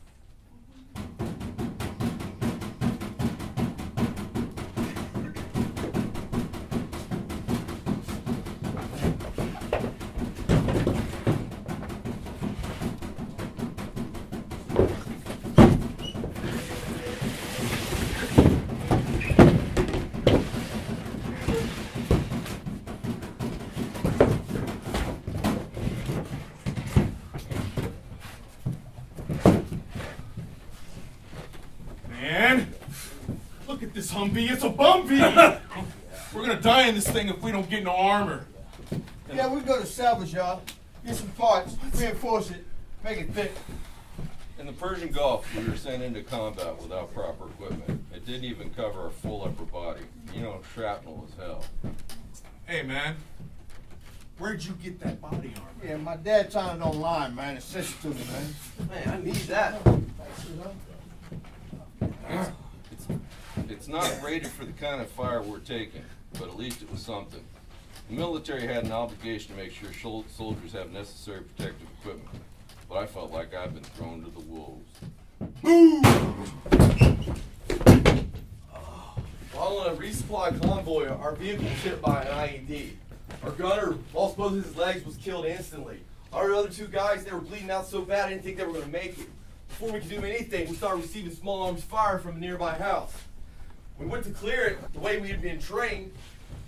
Man, look at this Humvee. It's a Bumvee. We're gonna die in this thing if we don't get no armor. Yeah, we go to salvage yard, get some parts, reinforce it, make it fit. In the Persian Gulf, we were sent into combat without proper equipment. It didn't even cover our full upper body. You know, shrapnel is hell. Hey, man, where'd you get that body armor? Yeah, my dad found it online, man. It sent it to me, man. Man, I need that. It's not rated for the kind of fire we're taking, but at least it was something. The military had an obligation to make sure soldiers have necessary protective equipment, but I felt like I'd been thrown to the wolves. While on a resupply convoy, our vehicle was hit by an IED. Our gunner lost both his legs, was killed instantly. Our other two guys, they were bleeding out so bad I didn't think they were going to make it. Before we could do anything, we started receiving small arms fire from a nearby house. We went to clear it the way we had been trained,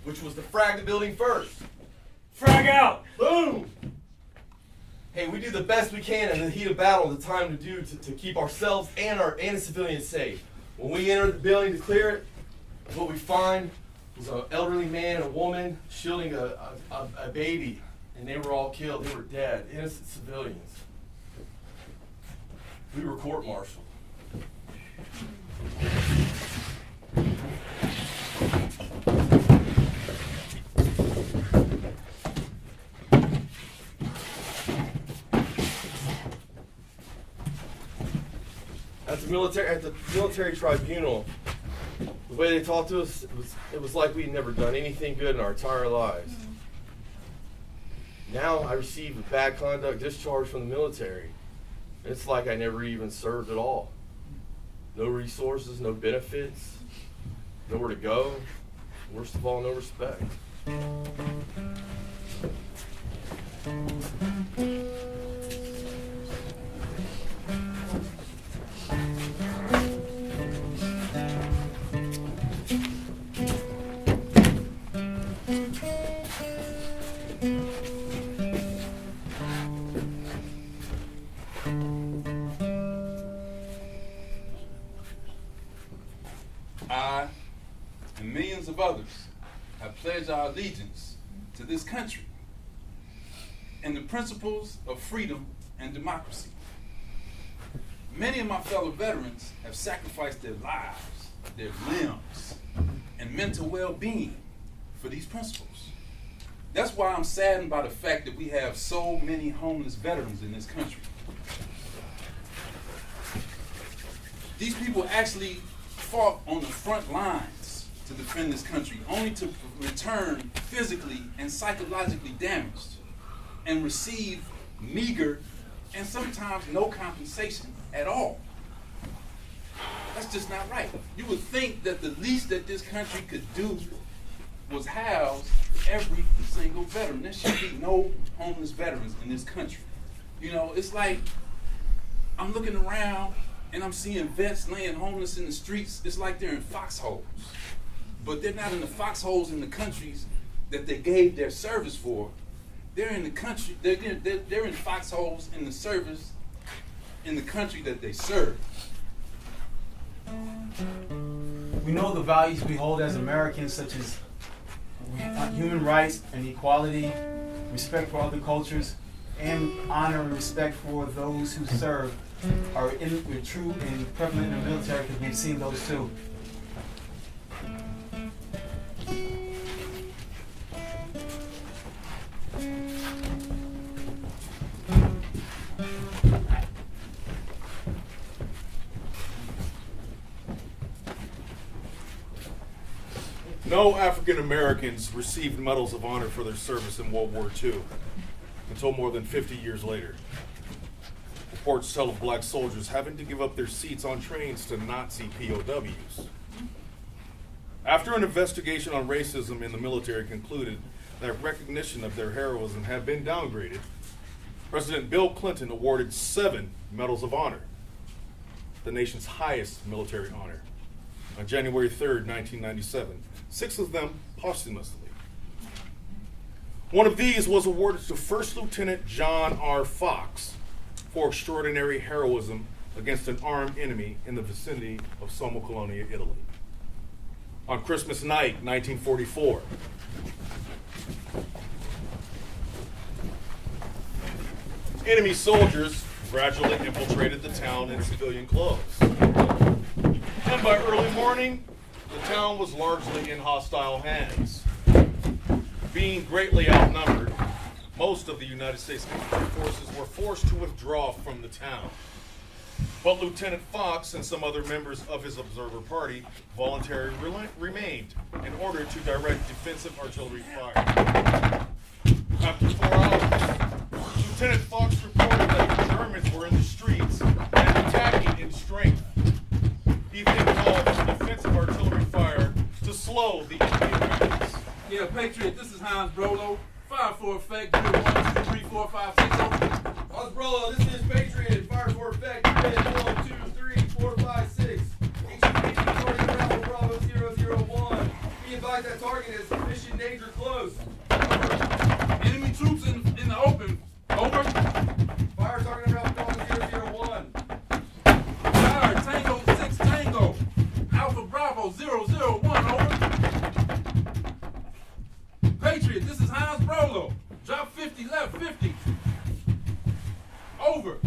which was to frag the building first. Frag out! Boom! Hey, we do the best we can in the heat of battle, the time to do to keep ourselves and the civilians safe. When we enter the building to clear it, what we find was an elderly man and a woman shielding a baby, and they were all killed. They were dead, innocent civilians. We were court-martialed. At the military tribunal, the way they talked to us, it was like we'd never done anything good in our entire lives. Now I receive a bad conduct discharge from the military. It's like I never even served at all. No resources, no benefits, nowhere to go. Worst of all, no respect. I and millions of others have pledged our allegiance to this country and the principles of freedom and democracy. Many of my fellow veterans have sacrificed their lives, their limbs, and mental well-being for these principles. That's why I'm saddened by the fact that we have so many homeless veterans in this country. These people actually fought on the front lines to defend this country, only to return physically and psychologically damaged and receive meager and sometimes no compensation at all. That's just not right. You would think that the least that this country could do was house every single veteran. There should be no homeless veterans in this country. You know, it's like I'm looking around and I'm seeing vets laying homeless in the streets. It's like they're in foxholes. But they're not in the foxholes in the countries that they gave their service for. They're in the country, they're in foxholes in the service in the country that they serve. We know the values we hold as Americans, such as human rights and equality, respect for other cultures, and honor and respect for those who serve are true and prevalent in the military, because we've seen those too. No African Americans received medals of honor for their service in World War II until more than 50 years later. Reports tell of black soldiers having to give up their seats on trains to Nazi POWs. After an investigation on racism in the military concluded that recognition of their heroism had been downgraded, President Bill Clinton awarded 7 medals of honor, the nation's highest military honor, on January 3rd, 1997, 6 of them posthumously. One of these was awarded to First Lieutenant John R. Fox for extraordinary heroism against an armed enemy in the vicinity of Sommo Colonia, Italy. On Christmas night, 1944, enemy soldiers gradually infiltrated the town in civilian clothes. And by early morning, the town was largely in hostile hands. Being greatly outnumbered, most of the United States forces were forced to withdraw from the town. But Lieutenant Fox and some other members of his observer party voluntarily remained in order to direct defensive artillery fire. After 4 hours, Lieutenant Fox reported that the Germans were in the streets and attacking in strength. He then called for defensive artillery fire to slow the enemy advance. Yeah, Patriot, this is Hans Brolo. Fire for effect, 1, 2, 3, 4, 5, 6, over. Hans Brolo, this is Patriot. Fire for effect, 1, 2, 3, 4, 5, 6. HPT target around Bravo 001. Be advised that target is mission danger close. Enemy troops in the open. Over. Fire target around Bravo 001. Fire, Tango 6 Tango. Alpha Bravo 001, over. Patriot, this is Hans Brolo. Drop 50, left 50. Over.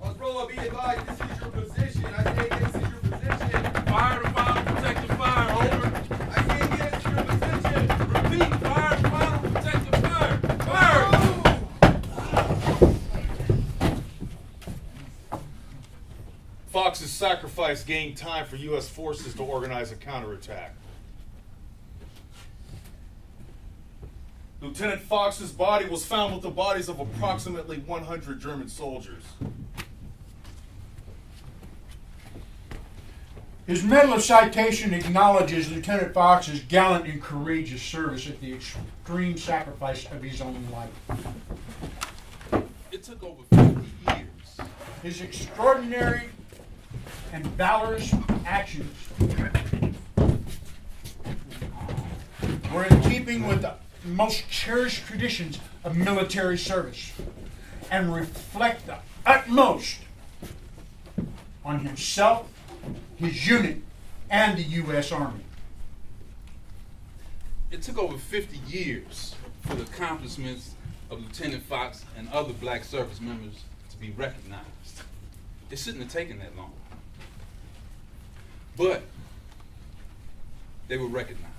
Hans Brolo, be advised, this is your position. I say this is your position. Fire to final protective fire, over. I say again, this is your position. Repeat, fire to final protective fire. Fire! Fox's sacrifice gained time for U.S. forces to organize a counterattack. Lieutenant Fox's body was found with the bodies of approximately 100 German soldiers. His Medal of Citation acknowledges Lieutenant Fox's gallant and courageous service at the extreme sacrifice of his own life. It took over 50 years. His extraordinary and valorous actions were in keeping with the most cherished traditions of military service and reflect the utmost on himself, his unit, and the U.S. Army. It took over 50 years for the accomplishments of Lieutenant Fox and other black service members to be recognized. It shouldn't have taken that long. But they were recognized.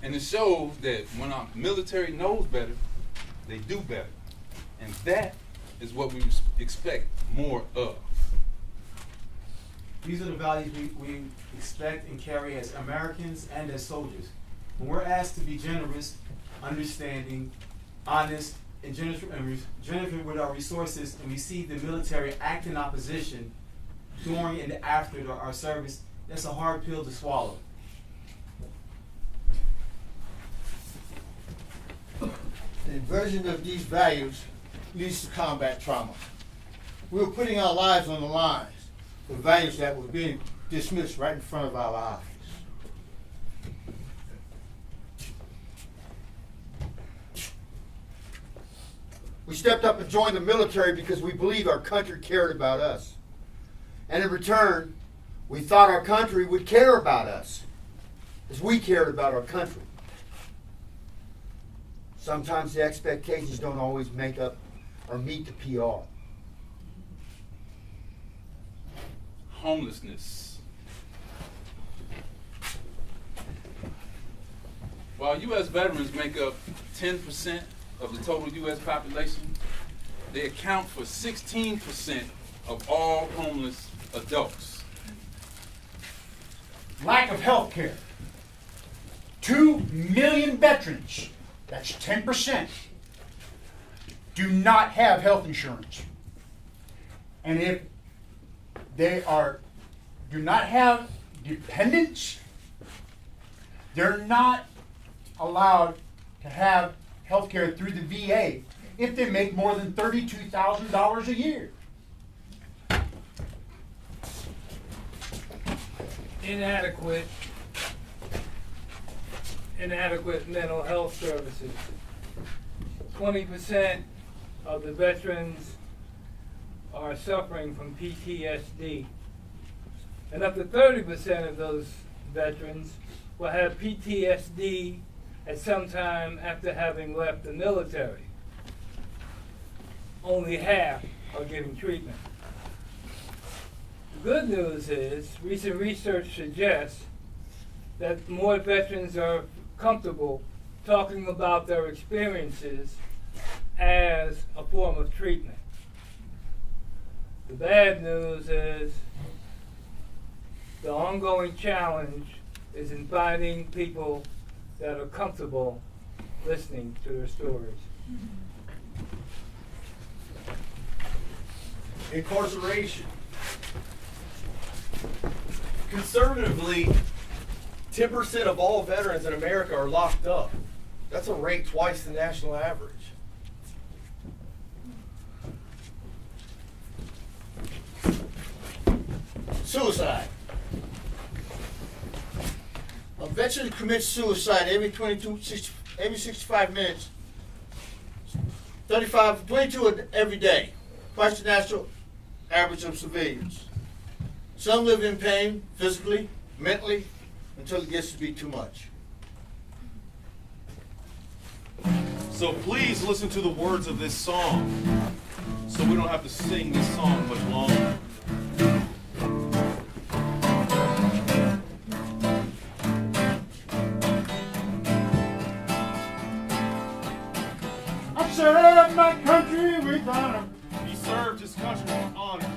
And it shows that when our military knows better, they do better. And that is what we expect more of. These are the values we expect and carry as Americans and as soldiers. When we're asked to be generous, understanding, honest, and generous with our resources, and we see the military act in opposition during and after our service, that's a hard pill to swallow. The inversion of these values leads to combat trauma. We're putting our lives on the line for values that were being dismissed right in front of our eyes. We stepped up and joined the military because we believed our country cared about us. And in return, we thought our country would care about us as we cared about our country. Sometimes the expectations don't always make up or meet the PR. Homelessness. While U.S. veterans make up 10% of the total U.S. population, they account for 16% of all homeless adults. lack of health care. 2 million veterans, that's 10%, do not have health insurance. And if they do not have dependents, they're not allowed to have health care through the VA if they make more than $32,000 a year. Inadequate mental health services. 20% of the veterans are suffering from PTSD. And up to 30% of those veterans will have PTSD at some time after having left the military. Only half are getting treatment. The good news is, recent research suggests that more veterans are comfortable talking about their experiences as a form of treatment. The bad news is the ongoing challenge is in finding people that are comfortable listening to their stories. Incarceration. Conservatively, 10% of all veterans in America are locked up. That's a rate twice the national average. Suicide. A veteran commits suicide every 65 minutes, 22 every day, twice the national average of civilians. Some live in pain, physically, mentally, until it gets to be too much. So please listen to the words of this song, so we don't have to sing this song much longer. I served my country with honor. He served his country with honor.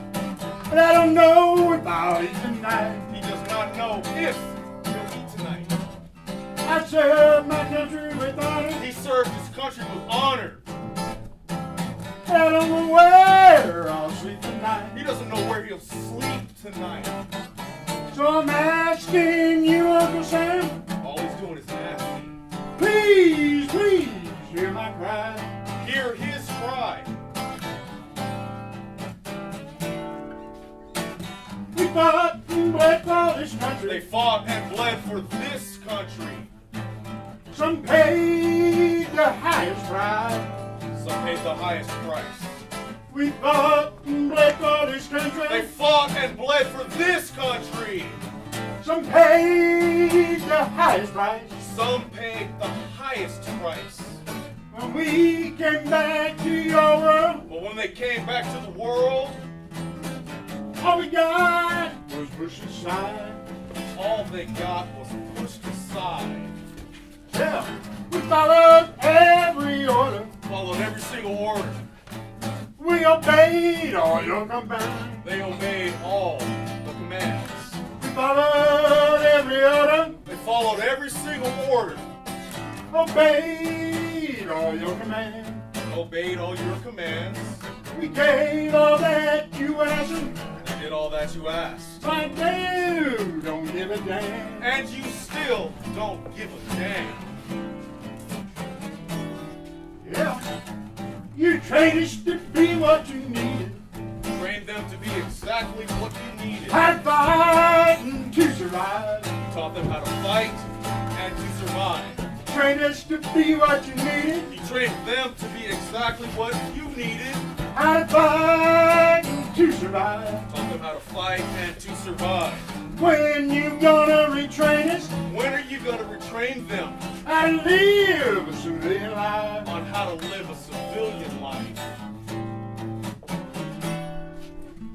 But I don't know if I'll eat tonight. He does not know if he'll eat tonight. I served my country with honor. He served his country with honor. But I don't know where I'll sleep tonight. He doesn't know where he'll sleep tonight. So I'm asking you, Uncle Sam. All he's doing is asking. Please, please, hear my cry. Hear his cry. We fought and bled for this country. They fought and bled for this country. Some paid the highest price. Some paid the highest price. We fought and bled for this country. They fought and bled for this country. Some paid the highest price. Some paid the highest price. When we came back to your world, But when they came back to the world, all we got was pushed aside. all they got was pushed aside. Yeah, we followed every order. Followed every single order. We obeyed all your commands. They obeyed all the commands. We followed every order. They followed every single order. Obeyed all your commands. Obeyed all your commands. We gave all that you asked. They did all that you asked. But you don't give a damn. And you still don't give a damn. Yeah. You trained us to be what you needed. Trained them to be exactly what you needed. How to fight and to survive. You taught them how to fight and to survive. Trained us to be what you needed. You trained them to be exactly what you needed. How to fight and to survive. Taught them how to fight and to survive. When you gonna retrain us? When are you going to retrain them How to live a civilian life. on how to live a civilian life?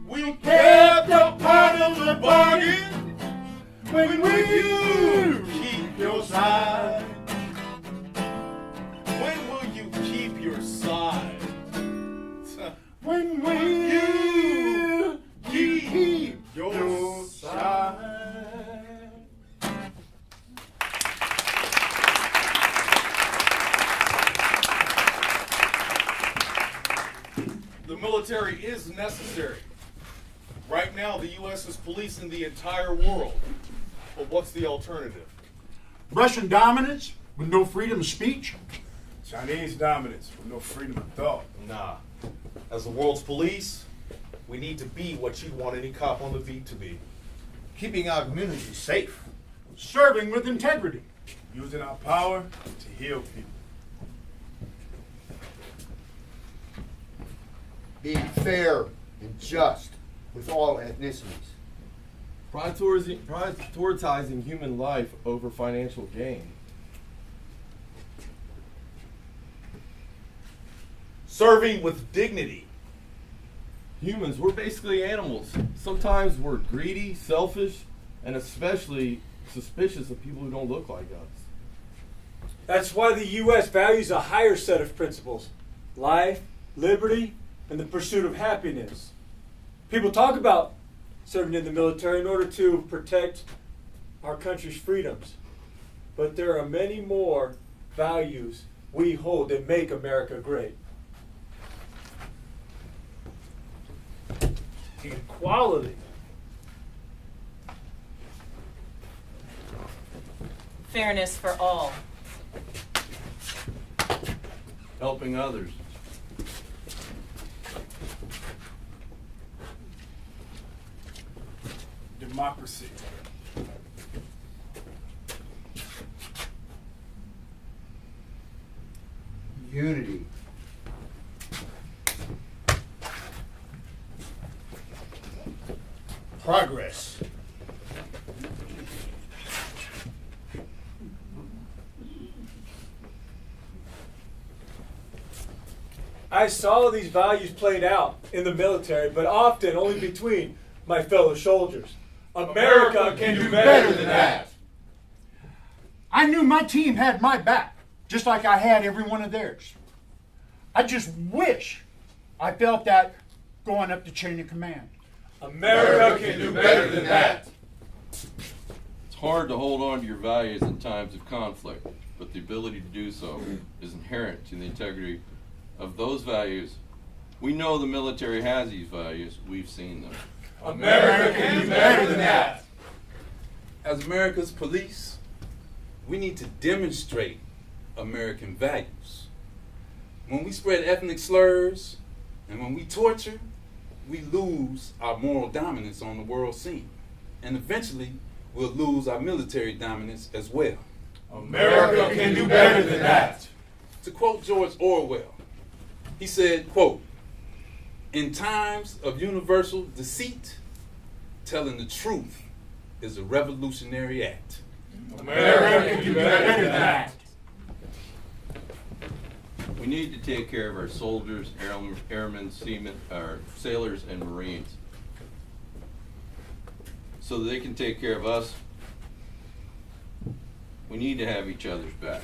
We Kept a part of the bargain. When will you keep your side? When will you keep your side? When will you keep your side? military is necessary. Right now, the U.S. is policing the entire world. But what's the alternative? Russian dominance with no freedom of speech? Chinese dominance with no freedom of thought. Nah. As the world's police, we need to be what you'd want any cop on the beat to be. Keeping our communities safe. Serving with integrity. Using our power to heal people. Being fair and just with all ethnicities. Prioritizing human life over financial gain. Serving with dignity. Humans, we're basically animals. Sometimes we're greedy, selfish, and especially suspicious of people who don't look like us. That's why the U.S. values a higher set of principles: life, liberty, and the pursuit of happiness. People talk about serving in the military in order to protect our country's freedoms. But there are many more values we hold that make America great. Equality. Fairness for all. Helping others. Democracy. Unity. Progress. I saw these values played out in the military, but often only between my fellow soldiers. America can do better than that. I knew my team had my back, just like I had every one of theirs. I just wish I felt that going up the chain of command. America can do better than that. It's hard to hold on to your values in times of conflict, but the ability to do so is inherent to the integrity of those values. We know the military has these values. We've seen them. America can do better than that. As America's police, we need to demonstrate American values. When we spread ethnic slurs and when we torture, we lose our moral dominance on the world scene. And eventually, we'll lose our military dominance as well. America can do better than that. To quote George Orwell, he said, quote, "In times of universal deceit, telling the truth is a revolutionary act." America can do better than that. We need to take care of our soldiers, airmen, seamen, our sailors, and Marines, so that they can take care of us. We need to have each other's backs.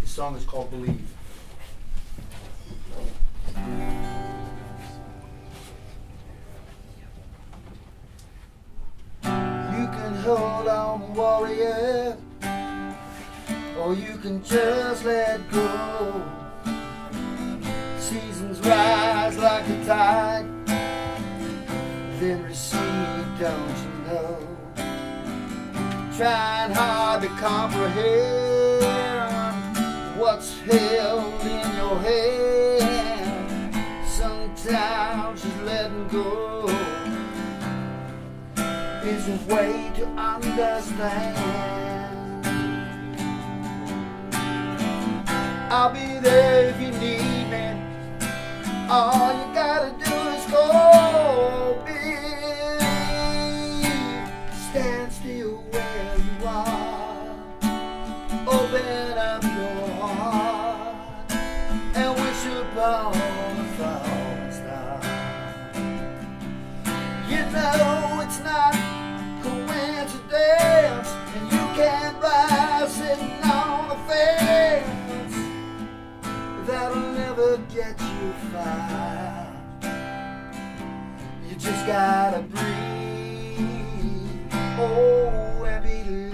The song is called Believe. You can hold on, warrior, or you can just let go. Seasons rise like a tide, then recede, don't you know? Trying hard to comprehend what's held in your hand. Sometimes just letting go is a way to understand. I'll be there if you need me. All you gotta do is go. Believe. Stand still where you are. Open up your heart and wish upon a falling star. get you far. You just gotta breathe, oh, and believe.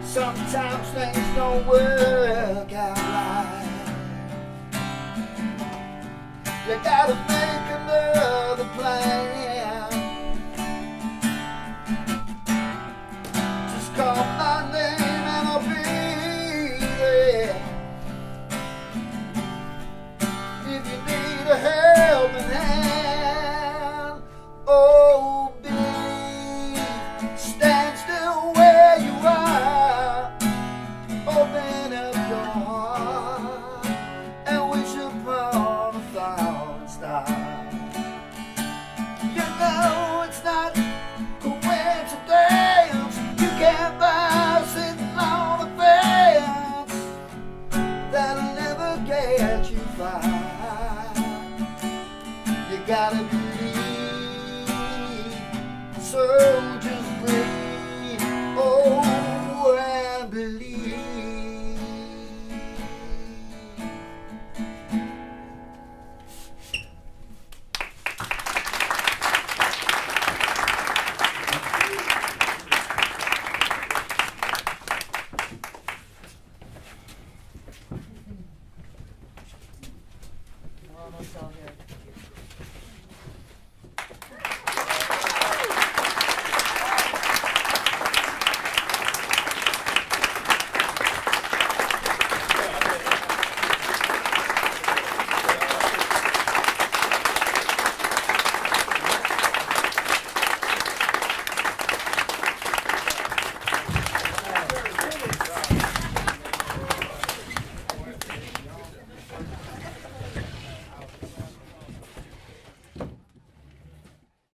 Sometimes things don't work out right. You gotta make another plan. Just call my name and I'll be there. If you need a helping hand, oh, believe, stand still where you are. Open up your heart and wish upon a thousand stars. You know it's not coincidence. You can't buy sitting on a fence. That'll never get you far. You gotta believe, so just breathe, oh, and believe. We're almost all here.